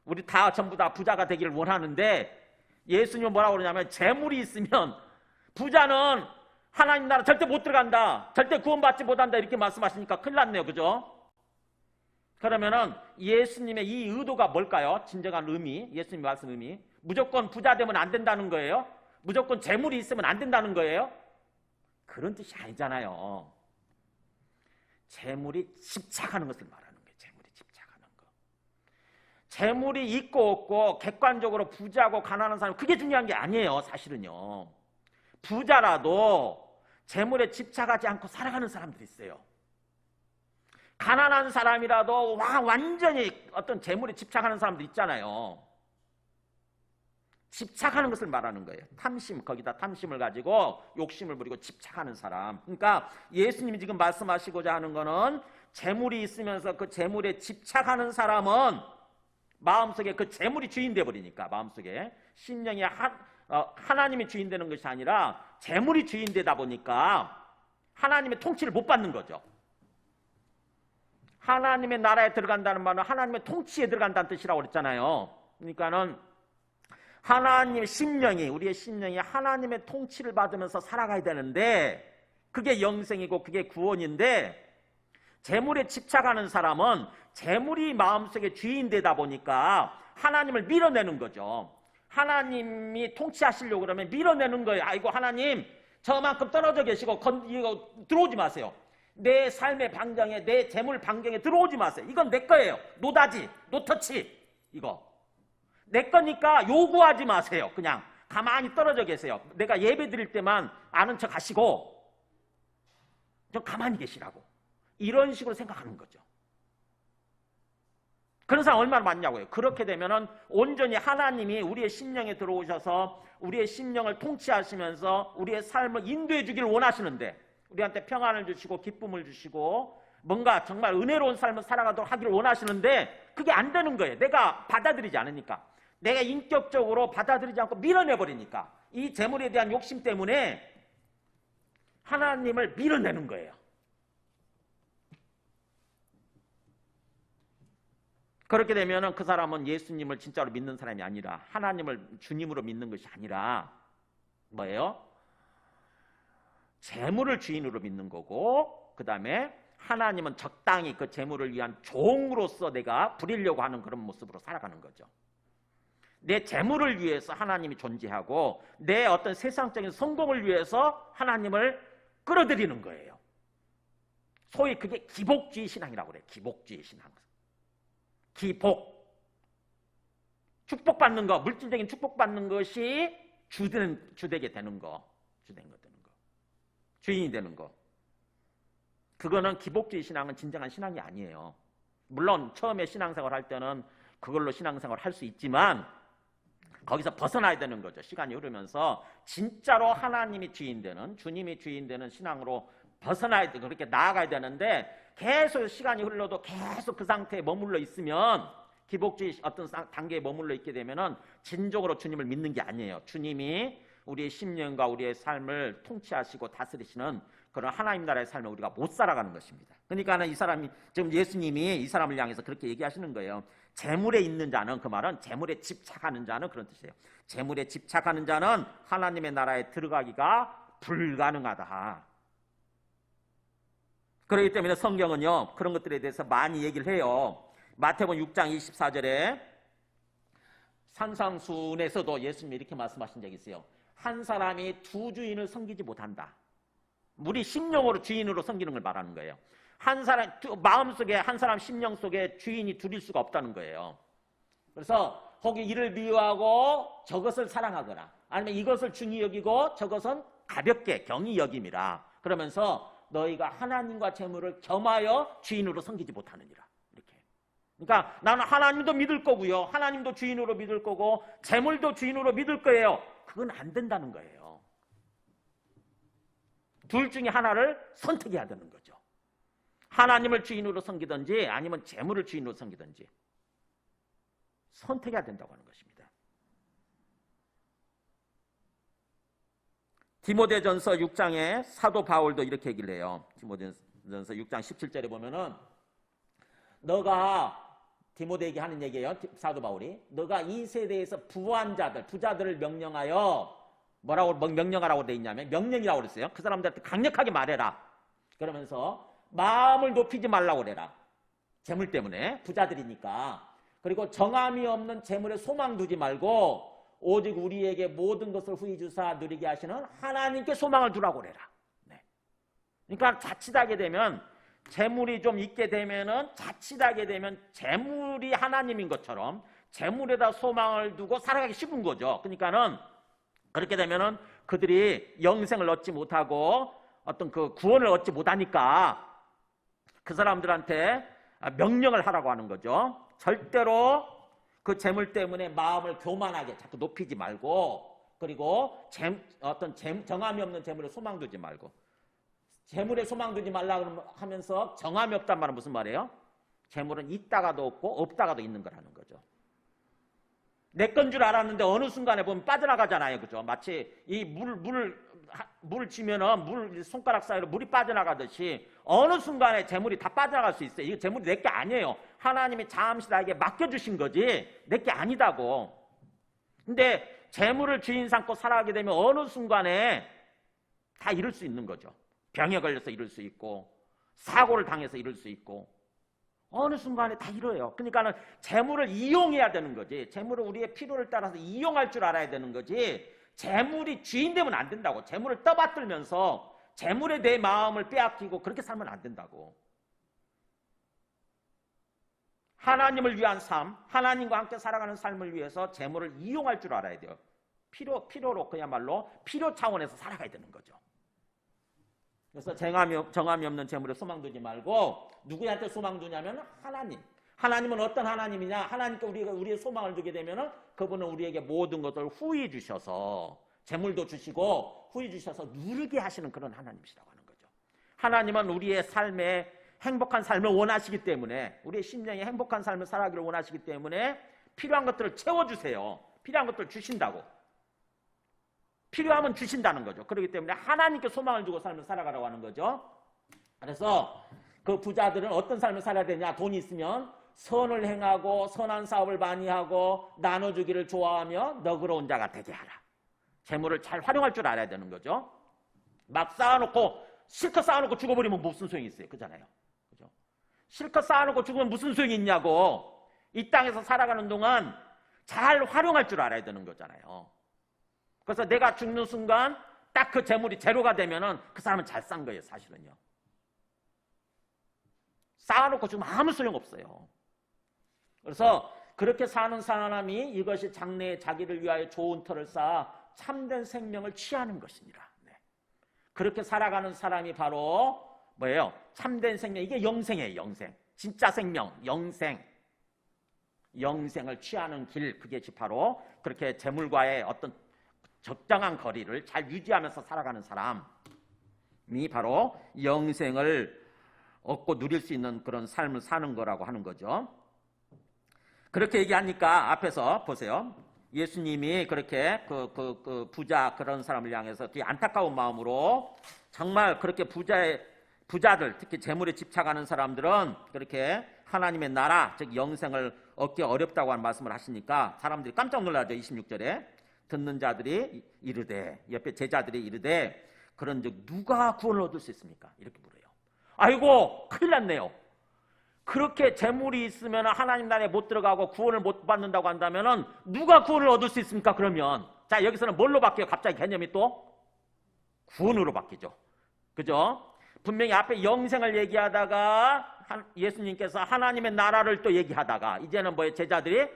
우리 다 전부 다 부자가 되기를 원하는데 예수님은 뭐라고 그러냐면 재물이 있으면 부자는 하나님 나라 절대 못 들어간다. 절대 구원받지 못한다. 이렇게 말씀하시니까 큰일 났네요, 그죠? 그러면은 예수님의 이 의도가 뭘까요? 진정한 의미, 예수님 말씀 의미. 무조건 부자 되면 안 된다는 거예요? 무조건 재물이 있으면 안 된다는 거예요? 그런 뜻이 아니잖아요. 재물이 집착하는 것을 말하는 거예요. 재물이 집착하는 거. 재물이 있고 없고 객관적으로 부자고 가난한 사람 그게 중요한 게 아니에요. 사실은요. 부자라도 재물에 집착하지 않고 살아가는 사람들이 있어요. 가난한 사람이라도 완전히 어떤 재물에 집착하는 사람들 있잖아요. 집착하는 것을 말하는 거예요. 탐심, 거기다 탐심을 가지고 욕심을 부리고 집착하는 사람. 그러니까 예수님이 지금 말씀하시고자 하는 거는 재물이 있으면서 그 재물에 집착하는 사람은 마음속에 그 재물이 주인 되어버리니까 마음속에 심령이 하나님이 주인 되는 것이 아니라 재물이 주인 되다 보니까 하나님의 통치를 못 받는 거죠. 하나님의 나라에 들어간다는 말은 하나님의 통치에 들어간다는 뜻이라고 그랬잖아요. 그러니까는 하나님의 심령이, 우리의 심령이 하나님의 통치를 받으면서 살아가야 되는데 그게 영생이고 그게 구원인데 재물에 집착하는 사람은 재물이 마음속에 주인 되다 보니까 하나님을 밀어내는 거죠. 하나님이 통치하시려고 그러면 밀어내는 거예요. 아이고 하나님 저만큼 떨어져 계시고 이거 들어오지 마세요. 내 삶의 반경에, 내 재물 반경에 들어오지 마세요. 이건 내 거예요. 노다지, 노터치. 이거 내 거니까 요구하지 마세요. 그냥 가만히 떨어져 계세요. 내가 예배 드릴 때만 아는 척 하시고 좀 가만히 계시라고. 이런 식으로 생각하는 거죠. 그런 사람 얼마나 많냐고요. 그렇게 되면은 온전히 하나님이 우리의 심령에 들어오셔서 우리의 심령을 통치하시면서 우리의 삶을 인도해 주기를 원하시는데 우리한테 평안을 주시고 기쁨을 주시고 뭔가 정말 은혜로운 삶을 살아가도록 하기를 원하시는데 그게 안 되는 거예요. 내가 받아들이지 않으니까. 내가 인격적으로 받아들이지 않고 밀어내버리니까 이 재물에 대한 욕심 때문에 하나님을 밀어내는 거예요. 그렇게 되면 그 사람은 예수님을 진짜로 믿는 사람이 아니라 하나님을 주님으로 믿는 것이 아니라 뭐예요? 재물을 주인으로 믿는 거고 그 다음에 하나님은 적당히 그 재물을 위한 종으로서 내가 부리려고 하는 그런 모습으로 살아가는 거죠. 내 재물을 위해서 하나님이 존재하고 내 어떤 세상적인 성공을 위해서 하나님을 끌어들이는 거예요. 소위 그게 기복주의 신앙이라고 그래요. 기복주의 신앙. 기복. 축복받는 거, 물질적인 축복받는 것이 주되게 되는 거. 주된 거 되는 거. 주인이 되는 거. 그거는 기복주의 신앙은 진정한 신앙이 아니에요. 물론 처음에 신앙생활 할 때는 그걸로 신앙생활 할 수 있지만 거기서 벗어나야 되는 거죠. 시간이 흐르면서 진짜로 하나님이 주인 되는, 주님이 주인 되는 신앙으로 벗어나야 돼. 그렇게 나아가야 되는데 계속 시간이 흘러도 계속 그 상태에 머물러 있으면 기복주의 어떤 단계에 머물러 있게 되면은 진정으로 주님을 믿는 게 아니에요. 주님이 우리의 심령과 우리의 삶을 통치하시고 다스리시는 그런 하나님 나라의 삶을 우리가 못 살아가는 것입니다. 그러니까는 이 사람이 지금 예수님이 이 사람을 향해서 그렇게 얘기하시는 거예요. 재물에 있는 자는, 그 말은 재물에 집착하는 자는 그런 뜻이에요. 재물에 집착하는 자는 하나님의 나라에 들어가기가 불가능하다. 그렇기 때문에 성경은요 그런 것들에 대해서 많이 얘기를 해요. 마태복음 6장 24절에 산상순에서도 예수님이 이렇게 말씀하신 적이 있어요. 한 사람이 두 주인을 섬기지 못한다. 우리 심령으로 주인으로 섬기는 걸 말하는 거예요. 한 사람 마음속에 한 사람 심령 속에 주인이 둘일 수가 없다는 거예요. 그래서 혹은 이를 미워하고 저것을 사랑하거나 아니면 이것을 중히 여기고 저것은 가볍게 경히 여김이라. 그러면서 너희가 하나님과 재물을 겸하여 주인으로 섬기지 못하느니라. 이렇게. 그러니까 나는 하나님도 믿을 거고요. 하나님도 주인으로 믿을 거고 재물도 주인으로 믿을 거예요. 그건 안 된다는 거예요. 둘 중에 하나를 선택해야 되는 거죠. 하나님을 주인으로 섬기든지 아니면 재물을 주인으로 섬기든지 선택해야 된다고 하는 것입니다. 디모데전서 6장에 사도 바울도 이렇게 얘기를 해요. 디모데전서 6장 17절에 보면은 너가 디모데에게 하는 얘기예요. 사도 바울이 너가 이 세대에서 부한 자들, 부자들을 명령하여 뭐라고 명령하라고 돼 있냐면 명령이라고 그랬어요. 그 사람들한테 강력하게 말해라. 그러면서 마음을 높이지 말라고 그래라. 재물 때문에 부자들이니까. 그리고 정함이 없는 재물에 소망 두지 말고 오직 우리에게 모든 것을 후히 주사 누리게 하시는 하나님께 소망을 두라고 그래라. 네. 그러니까 자칫하게 되면 재물이 좀 있게 되면은 자칫하게 되면 재물이 하나님인 것처럼 재물에다 소망을 두고 살아가기 쉽은 거죠. 그러니까는 그렇게 되면은 그들이 영생을 얻지 못하고 어떤 그 구원을 얻지 못하니까 그 사람들한테 명령을 하라고 하는 거죠. 절대로 그 재물 때문에 마음을 교만하게 자꾸 높이지 말고 그리고 정함이 없는 재물에 소망 두지 말고 재물에 소망 두지 말라 하면서 정함이 없단 말은 무슨 말이에요? 재물은 있다가도 없고 없다가도 있는 거라는 거죠. 내 건 줄 알았는데 어느 순간에 보면 빠져나가잖아요. 그죠? 마치 이 물을 쥐면은 손가락 사이로 물이 빠져나가듯이 어느 순간에 재물이 다 빠져나갈 수 있어요. 이게 재물이 내 게 아니에요. 하나님이 잠시 나에게 맡겨주신 거지 내 게 아니다고. 근데 재물을 주인 삼고 살아가게 되면 어느 순간에 다 잃을 수 있는 거죠. 병에 걸려서 잃을 수 있고 사고를 당해서 잃을 수 있고 어느 순간에 다 잃어요. 그러니까는 재물을 이용해야 되는 거지. 재물을 우리의 필요를 따라서 이용할 줄 알아야 되는 거지. 재물이 주인 되면 안 된다고. 재물을 떠받들면서 재물에 내 마음을 빼앗기고 그렇게 살면 안 된다고. 하나님을 위한 삶, 하나님과 함께 살아가는 삶을 위해서 재물을 이용할 줄 알아야 돼요. 필요로 그야말로 필요 차원에서 살아가야 되는 거죠. 그래서 정함이 없는 재물에 소망 두지 말고 누구한테 소망 두냐면 하나님. 하나님은 어떤 하나님이냐? 하나님께 우리의 소망을 두게 되면 그분은 우리에게 모든 것을 후히 주셔서 재물도 주시고 후히 주셔서 누리게 하시는 그런 하나님이시라고 하는 거죠. 하나님은 우리의 삶에 행복한 삶을 원하시기 때문에 우리의 심령에 행복한 삶을 살아가기를 원하시기 때문에 필요한 것들을 채워주세요. 필요한 것들을 주신다고. 필요하면 주신다는 거죠. 그렇기 때문에 하나님께 소망을 두고 삶을 살아가라고 하는 거죠. 그래서 그 부자들은 어떤 삶을 살아야 되냐? 돈이 있으면 선을 행하고 선한 사업을 많이 하고 나눠주기를 좋아하며 너그러운 자가 되게 하라. 재물을 잘 활용할 줄 알아야 되는 거죠. 막 쌓아놓고 실컷 쌓아놓고 죽어버리면 무슨 소용이 있어요? 그잖아요. 그죠? 실컷 쌓아놓고 죽으면 무슨 소용이 있냐고. 이 땅에서 살아가는 동안 잘 활용할 줄 알아야 되는 거잖아요. 그래서 내가 죽는 순간 딱 그 재물이 제로가 되면은 그 사람은 잘 싼 거예요, 사실은요. 쌓아놓고 죽으면 아무 소용없어요. 그래서 그렇게 사는 사람이 이것이 장래에 자기를 위하여 좋은 터를 쌓아 참된 생명을 취하는 것이니라. 네. 그렇게 살아가는 사람이 바로 뭐예요? 참된 생명. 이게 영생이에요, 영생. 진짜 생명, 영생. 영생을 취하는 길, 그게 바로 그렇게 재물과의 어떤 적당한 거리를 잘 유지하면서 살아가는 사람이 바로 영생을 얻고 누릴 수 있는 그런 삶을 사는 거라고 하는 거죠. 그렇게 얘기하니까 앞에서 보세요. 예수님이 그렇게 그 부자 그런 사람을 향해서 되게 안타까운 마음으로 정말 그렇게 부자들 특히 재물에 집착하는 사람들은 그렇게 하나님의 나라 즉 영생을 얻기 어렵다고 하는 말씀을 하시니까 사람들이 깜짝 놀라죠. 26절에 듣는 자들이 이르되 옆에 제자들이 이르되 그런즉 누가 구원을 얻을 수 있습니까? 이렇게 물어요. 아이고 큰일 났네요. 그렇게 재물이 있으면 하나님 나라에 못 들어가고 구원을 못 받는다고 한다면 누가 구원을 얻을 수 있습니까? 그러면 자 여기서는 뭘로 바뀌어요? 갑자기 개념이 또 구원으로 바뀌죠. 그죠? 분명히 앞에 영생을 얘기하다가 예수님께서 하나님의 나라를 또 얘기하다가 이제는 뭐예요? 제자들이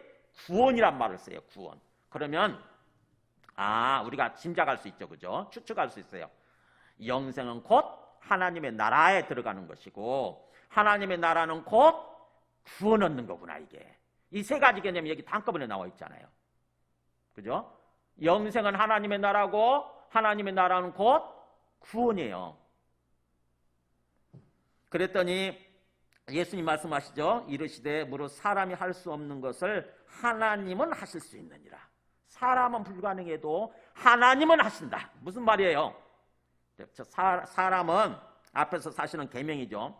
구원이란 말을 써요. 구원. 그러면 우리가 짐작할 수 있죠. 그죠? 추측할 수 있어요. 영생은 곧 하나님의 나라에 들어가는 것이고 하나님의 나라는 곧 구원 얻는 거구나. 이게 이 세 가지 개념이 여기 한꺼번에 나와 있잖아요. 그죠? 영생은 하나님의 나라고 하나님의 나라는 곧 구원이에요. 그랬더니 예수님 말씀하시죠. 이르시되 무릇 사람이 할 수 없는 것을 하나님은 하실 수 있느니라. 사람은 불가능해도 하나님은 하신다. 무슨 말이에요? 사람은 앞에서 사실은 계명이죠.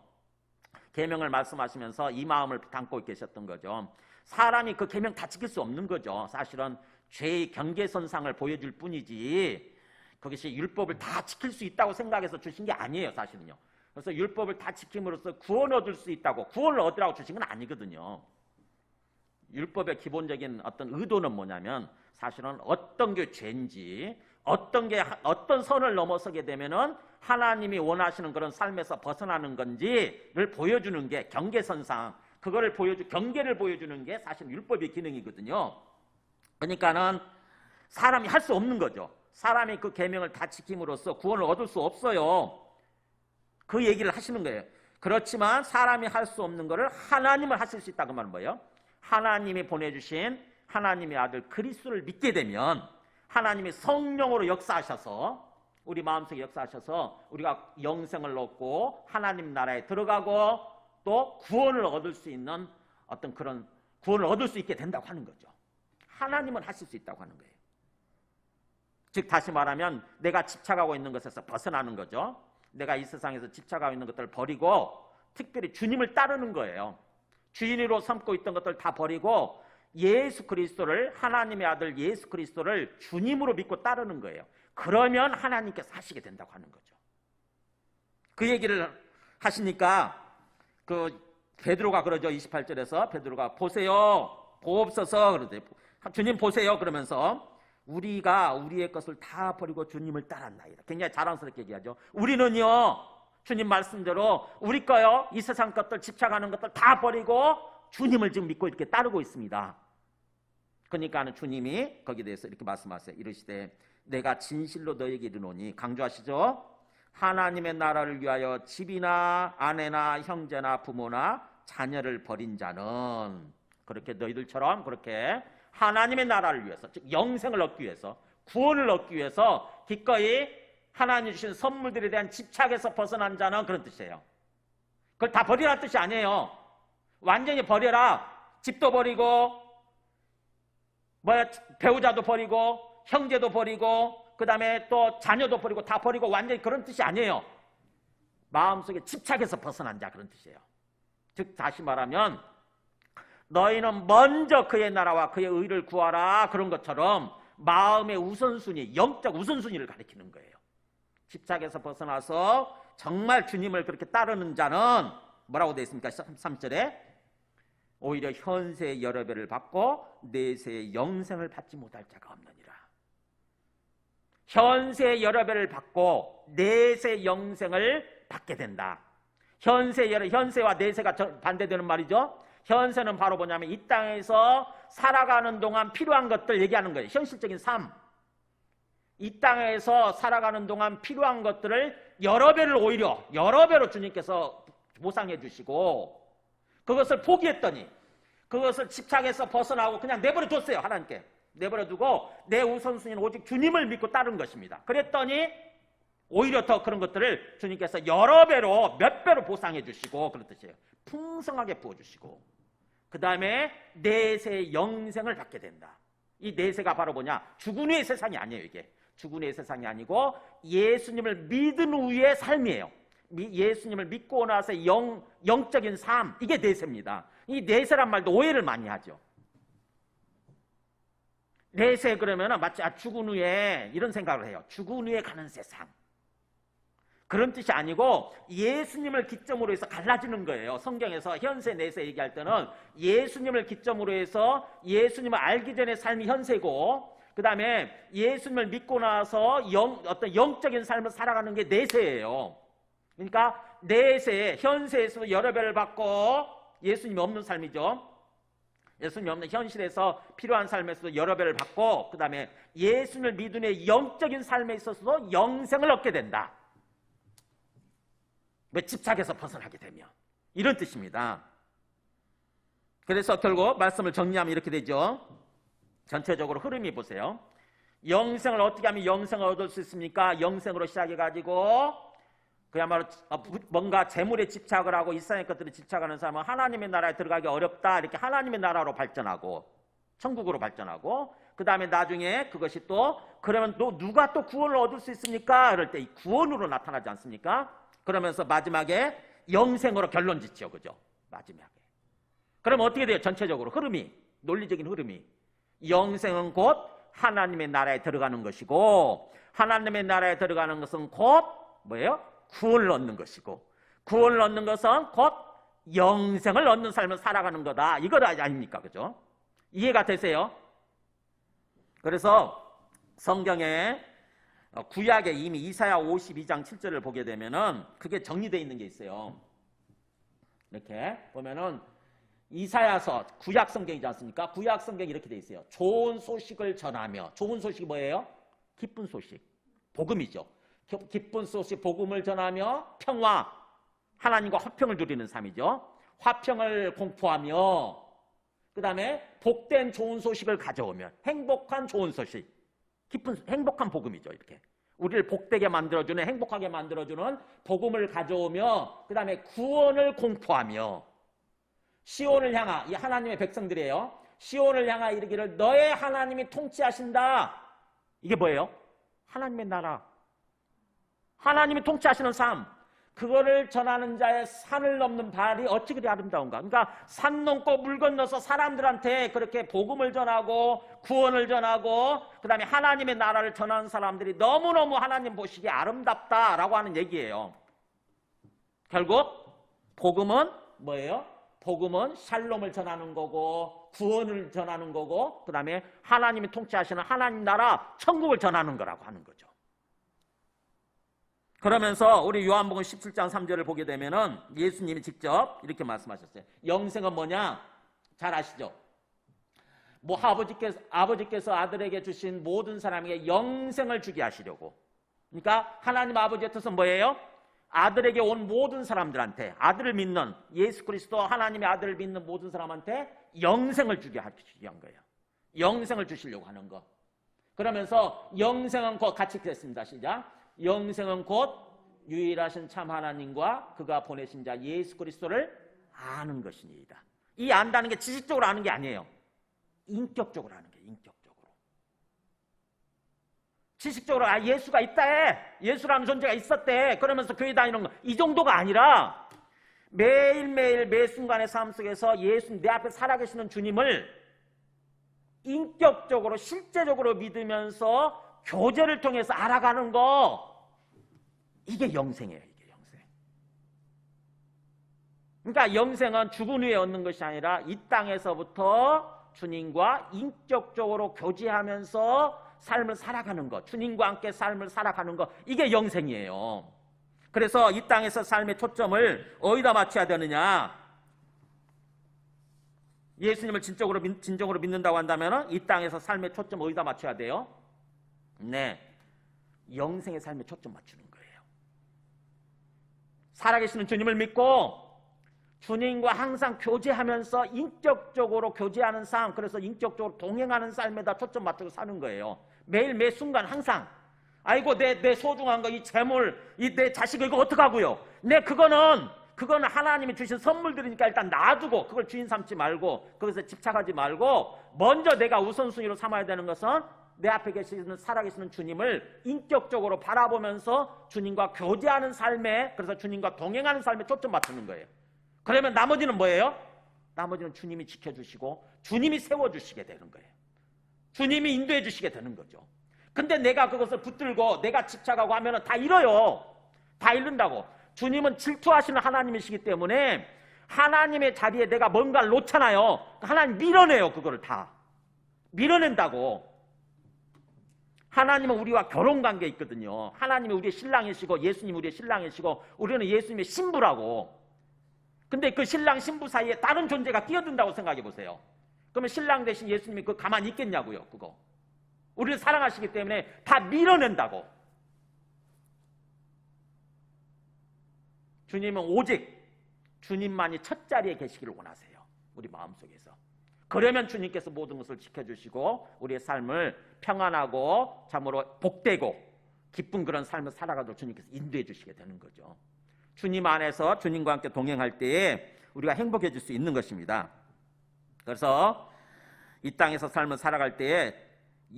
계명을 말씀하시면서 이 마음을 담고 계셨던 거죠. 사람이 그 계명 다 지킬 수 없는 거죠. 사실은 죄의 경계선상을 보여줄 뿐이지 그것이 율법을 다 지킬 수 있다고 생각해서 주신 게 아니에요. 사실은요. 그래서 율법을 다 지킴으로써 구원 얻을 수 있다고, 구원을 얻으라고 주신 건 아니거든요. 율법의 기본적인 어떤 의도는 뭐냐면 사실은 어떤 게 죄인지, 어떤 선을 넘어서게 되면은 하나님이 원하시는 그런 삶에서 벗어나는 건지를 보여주는 게 경계선상, 그거를 경계를 보여주는 게 사실 율법의 기능이거든요. 그러니까는 사람이 할 수 없는 거죠. 사람이 그 계명을 다 지킴으로써 구원을 얻을 수 없어요. 그 얘기를 하시는 거예요. 그렇지만 사람이 할 수 없는 거를 하나님을 하실 수 있다. 그 말은 뭐예요? 하나님이 보내주신 하나님의 아들 그리스도를 믿게 되면 하나님이 성령으로 역사하셔서 우리 마음속에 역사하셔서 우리가 영생을 얻고 하나님 나라에 들어가고 또 구원을 얻을 수 있는 어떤 그런 구원을 얻을 수 있게 된다고 하는 거죠. 하나님은 하실 수 있다고 하는 거예요. 즉 다시 말하면 내가 집착하고 있는 것에서 벗어나는 거죠. 내가 이 세상에서 집착하고 있는 것들을 버리고 특별히 주님을 따르는 거예요. 주인으로 삼고 있던 것들 다 버리고 예수 그리스도를, 하나님의 아들 예수 그리스도를 주님으로 믿고 따르는 거예요. 그러면 하나님께서 하시게 된다고 하는 거죠. 그 얘기를 하시니까 그 베드로가 그러죠. 28절에서 베드로가 보세요, 보옵소서 그러죠. 주님 보세요 그러면서 우리가 우리의 것을 다 버리고 주님을 따랐나이다. 굉장히 자랑스럽게 얘기하죠. 우리는요 주님 말씀대로 우리 거요, 이 세상 것들 집착하는 것들 다 버리고 주님을 지금 믿고 이렇게 따르고 있습니다. 그러니까 주님이 거기에 대해서 이렇게 말씀하세요. 이르시되 내가 진실로 너에게 이르노니, 강조하시죠. 하나님의 나라를 위하여 집이나 아내나 형제나 부모나 자녀를 버린 자는, 그렇게 너희들처럼 그렇게 하나님의 나라를 위해서, 즉 영생을 얻기 위해서, 구원을 얻기 위해서 기꺼이 하나님 주신 선물들에 대한 집착에서 벗어난 자는, 그런 뜻이에요. 그걸 다 버리라는 뜻이 아니에요. 완전히 버려라. 집도 버리고 배우자도 버리고 형제도 버리고 그 다음에 또 자녀도 버리고 다 버리고 완전히 그런 뜻이 아니에요. 마음속에 집착해서 벗어난 자, 그런 뜻이에요. 즉 다시 말하면 너희는 먼저 그의 나라와 그의 의를 구하라, 그런 것처럼 마음의 우선순위, 영적 우선순위를 가리키는 거예요. 집착에서 벗어나서 정말 주님을 그렇게 따르는 자는 뭐라고 되어 있습니까? 3절에 오히려 현세의 여러 배를 받고 내세의 영생을 받지 못할 자가 없느니라. 현세의 여러 배를 받고 내세의 영생을 받게 된다. 현세와 내세가 반대되는 말이죠. 현세는 바로 뭐냐면 이 땅에서 살아가는 동안 필요한 것들 얘기하는 거예요. 현실적인 삶. 이 땅에서 살아가는 동안 필요한 것들을 여러 배로 주님께서 보상해 주시고, 그것을 포기했더니 그것을 집착해서 벗어나고 그냥 내버려 뒀어요. 하나님께 내버려 두고 내 우선순위는 오직 주님을 믿고 따른 것입니다. 그랬더니 오히려 더 그런 것들을 주님께서 여러 배로, 몇 배로 보상해 주시고, 그런 뜻이에요. 풍성하게 부어주시고 그 다음에 내세의 영생을 받게 된다. 이 내세가 바로 뭐냐? 죽은 후의 세상이 아니에요. 이게 죽은 후의 세상이 아니고 예수님을 믿은 후의 삶이에요. 예수님을 믿고 나서 영적인 삶, 이게 내세입니다. 이 내세란 말도 오해를 많이 하죠. 내세 그러면 마치 죽은 후에 이런 생각을 해요. 죽은 후에 가는 세상, 그런 뜻이 아니고 예수님을 기점으로 해서 갈라지는 거예요. 성경에서 현세 내세 얘기할 때는 예수님을 기점으로 해서 예수님을 알기 전의 삶이 현세고, 그 다음에 예수님을 믿고 나서 어떤 영적인 삶을 살아가는 게 내세예요. 그러니까 내세, 현세에서 여러 배를 받고 예수님이 없는 삶이죠. 예수님 없는 현실에서 필요한 삶에서도 여러 배를 받고, 그 다음에 예수님을 믿은 후에 영적인 삶에 있어서도 영생을 얻게 된다. 왜? 집착에서 벗어나게 되면. 이런 뜻입니다. 그래서 결국 말씀을 정리하면 이렇게 되죠. 전체적으로 흐름이 보세요. 영생을 어떻게 하면 영생을 얻을 수 있습니까? 영생으로 시작해가지고 그야말로 뭔가 재물에 집착을 하고 이 세상의 것들에 집착하는 사람은 하나님의 나라에 들어가기 어렵다. 이렇게 하나님의 나라로 발전하고 천국으로 발전하고, 그 다음에 나중에 그것이 또 그러면 또 누가 또 구원을 얻을 수 있습니까? 그럴 때 이 구원으로 나타나지 않습니까? 그러면서 마지막에 영생으로 결론 짓죠. 그죠? 마지막에. 그럼 어떻게 돼요? 전체적으로 흐름이, 논리적인 흐름이. 영생은 곧 하나님의 나라에 들어가는 것이고, 하나님의 나라에 들어가는 것은 곧 뭐예요? 구원을 얻는 것이고, 구원을 얻는 것은 곧 영생을 얻는 삶을 살아가는 거다. 이거 아닙니까? 그죠? 이해가 되세요? 그래서 성경에 구약에 이미 이사야 52장 7절을 보게 되면은 그게 정리되어 있는 게 있어요. 이렇게 보면은 이사야서 구약 성경이지 않습니까? 구약 성경이 이렇게 돼 있어요. 좋은 소식을 전하며, 좋은 소식이 뭐예요? 기쁜 소식, 복음이죠. 기쁜 소식, 복음을 전하며 평화, 하나님과 화평을 누리는 삶이죠. 화평을 공포하며, 그 다음에 복된 좋은 소식을 가져오면, 행복한 좋은 소식, 행복한 복음이죠. 이렇게 우리를 복되게 만들어주는, 행복하게 만들어주는 복음을 가져오며, 그 다음에 구원을 공포하며, 시온을 향하, 이 하나님의 백성들이에요. 시온을 향하 이르기를 너의 하나님이 통치하신다. 이게 뭐예요? 하나님의 나라, 하나님이 통치하시는 삶, 그거를 전하는 자의 산을 넘는 발이 어찌 그리 아름다운가. 그러니까 산 넘고 물 건너서 사람들한테 그렇게 복음을 전하고 구원을 전하고 그 다음에 하나님의 나라를 전하는 사람들이 너무너무 하나님 보시기에 아름답다라고 하는 얘기예요. 결국 복음은 뭐예요? 복음은 샬롬을 전하는 거고 구원을 전하는 거고, 그 다음에 하나님이 통치하시는 하나님 나라 천국을 전하는 거라고 하는 거죠. 그러면서 우리 요한복음 17장 3절을 보게 되면은 예수님이 직접 이렇게 말씀하셨어요. 영생은 뭐냐? 잘 아시죠? 뭐 아버지께서 아들에게 주신 모든 사람에게 영생을 주게 하시려고. 그러니까 하나님 아버지의 뜻은 뭐예요? 아들에게 온 모든 사람들한테, 아들을 믿는, 예수 그리스도 하나님의 아들을 믿는 모든 사람한테 영생을 주게 하시기 위한 거예요. 영생을 주시려고 하는 거. 그러면서 영생은 곧 같이 했습니다. 시작. 영생은 곧 유일하신 참 하나님과 그가 보내신 자 예수 그리스도를 아는 것이니이다. 이 안다는 게 지식적으로 아는 게 아니에요. 인격적으로 아는 게, 인격적으로. 지식적으로 예수가 있다 해. 예수라는 존재가 있었대. 그러면서 교회 다니는 거. 이 정도가 아니라 매일매일 매 순간의 삶 속에서 예수, 내 앞에 살아계시는 주님을 인격적으로 실제적으로 믿으면서 교제를 통해서 알아가는 거, 이게 영생이에요. 이게 영생. 그러니까 영생은 죽은 후에 얻는 것이 아니라 이 땅에서부터 주님과 인격적으로 교제하면서 삶을 살아가는 것, 주님과 함께 삶을 살아가는 것, 이게 영생이에요. 그래서 이 땅에서 삶의 초점을 어디다 맞춰야 되느냐? 예수님을 진정으로 믿는다고 한다면 이 땅에서 삶의 초점 어디다 맞춰야 돼요? 네, 영생의 삶에 초점 맞추는 거예요. 살아계시는 주님을 믿고 주님과 항상 교제하면서 인격적으로 교제하는 삶, 그래서 인격적으로 동행하는 삶에다 초점 맞추고 사는 거예요. 매일 매 순간 항상 아이고 내 소중한 거, 이 재물, 이 내 자식 이거 어떡하고요? 그거는 하나님이 주신 선물들이니까 일단 놔두고 그걸 주인 삼지 말고 거기서 집착하지 말고 먼저 내가 우선순위로 삼아야 되는 것은 내 앞에 계시는 살아계시는 주님을 인격적으로 바라보면서 주님과 교제하는 삶에, 그래서 주님과 동행하는 삶에 초점 맞추는 거예요. 그러면 나머지는 뭐예요? 나머지는 주님이 지켜주시고 주님이 세워주시게 되는 거예요. 주님이 인도해 주시게 되는 거죠. 근데 내가 그것을 붙들고 내가 집착하고 하면 다 잃어요. 다 잃는다고. 주님은 질투하시는 하나님이시기 때문에 하나님의 자리에 내가 뭔가를 놓잖아요. 하나님 밀어내요. 그거를 다 밀어낸다고. 하나님은 우리와 결혼관계에 있거든요. 하나님이 우리의 신랑이시고 예수님이 우리의 신랑이시고 우리는 예수님의 신부라고. 근데 그 신랑 신부 사이에 다른 존재가 끼어든다고 생각해 보세요. 그러면 신랑 대신 예수님이 그거 가만히 있겠냐고요. 그거. 우리를 사랑하시기 때문에 다 밀어낸다고. 주님은 오직 주님만이 첫 자리에 계시기를 원하세요. 우리 마음속에서. 그러면 주님께서 모든 것을 지켜주시고 우리의 삶을 평안하고 참으로 복되고 기쁜 그런 삶을 살아가도록 주님께서 인도해 주시게 되는 거죠. 주님 안에서 주님과 함께 동행할 때에 우리가 행복해질 수 있는 것입니다. 그래서 이 땅에서 삶을 살아갈 때에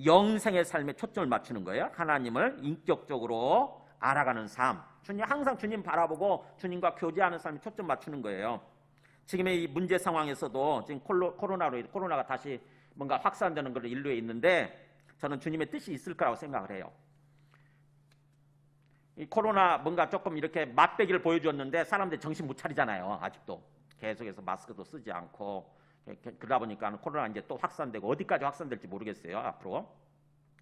영생의 삶에 초점을 맞추는 거예요. 하나님을 인격적으로 알아가는 삶. 항상 주님 바라보고 주님과 교제하는 삶에 초점 맞추는 거예요. 지금의 이 문제 상황에서도 지금 코로나가 다시 뭔가 확산되는 그런 인류에 있는데 저는 주님의 뜻이 있을 거라고 생각을 해요. 이 코로나 뭔가 조금 이렇게 맛배기를 보여주었는데 사람들이 정신 못 차리잖아요. 아직도 계속해서 마스크도 쓰지 않고 그러다 보니까 코로나 이제 또 확산되고 어디까지 확산될지 모르겠어요. 앞으로.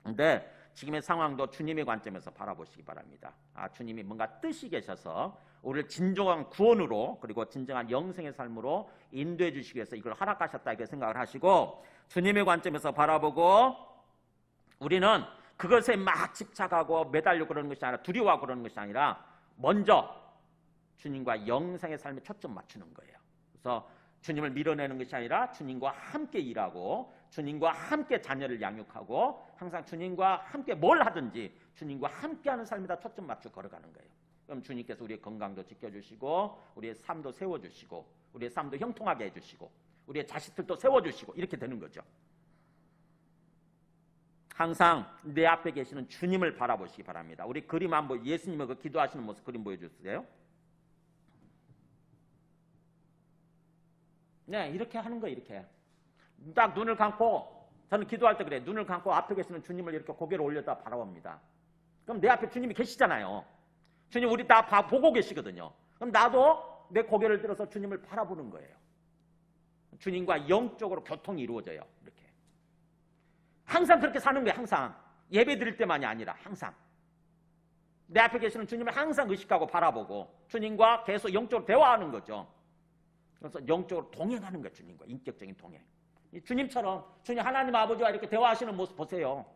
근데 지금의 상황도 주님의 관점에서 바라보시기 바랍니다. 주님이 뭔가 뜻이 계셔서 우리를 진정한 구원으로 그리고 진정한 영생의 삶으로 인도해 주시기 위해서 이걸 허락하셨다 이렇게 생각을 하시고 주님의 관점에서 바라보고 우리는 그것에 막 집착하고 매달려 그러는 것이 아니라 두려워하고 그러는 것이 아니라 먼저 주님과 영생의 삶에 초점 맞추는 거예요. 그래서 주님을 밀어내는 것이 아니라 주님과 함께 일하고 주님과 함께 자녀를 양육하고 항상 주님과 함께 뭘 하든지 주님과 함께하는 삶에다 초점 맞추고 걸어가는 거예요. 그럼 주님께서 우리의 건강도 지켜주시고 우리의 삶도 세워주시고 우리의 삶도 형통하게 해주시고 우리의 자식들도 세워주시고 이렇게 되는 거죠. 항상 내 앞에 계시는 주님을 바라보시기 바랍니다. 우리 그림 한번 예수님의 그 기도하시는 모습 그림 보여주세요. 네, 이렇게 하는 거예요. 이렇게 딱 눈을 감고 저는 기도할 때 그래. 눈을 감고 앞에 계시는 주님을 이렇게 고개를 올렸다 바라봅니다. 그럼 내 앞에 주님이 계시잖아요. 주님 우리 다 보고 계시거든요. 그럼 나도 내 고개를 들어서 주님을 바라보는 거예요. 주님과 영적으로 교통이 이루어져요. 이렇게 항상 그렇게 사는 거예요. 항상 예배 드릴 때만이 아니라 항상 내 앞에 계시는 주님을 항상 의식하고 바라보고 주님과 계속 영적으로 대화하는 거죠. 그래서 영적으로 동행하는 거예요. 주님과 인격적인 동행. 주님처럼 주님 하나님 아버지와 이렇게 대화하시는 모습 보세요.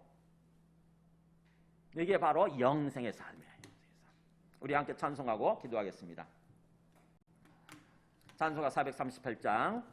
이게 바로 영생의 삶이에요. 우리 함께 찬송하고 기도하겠습니다. 찬송가 438장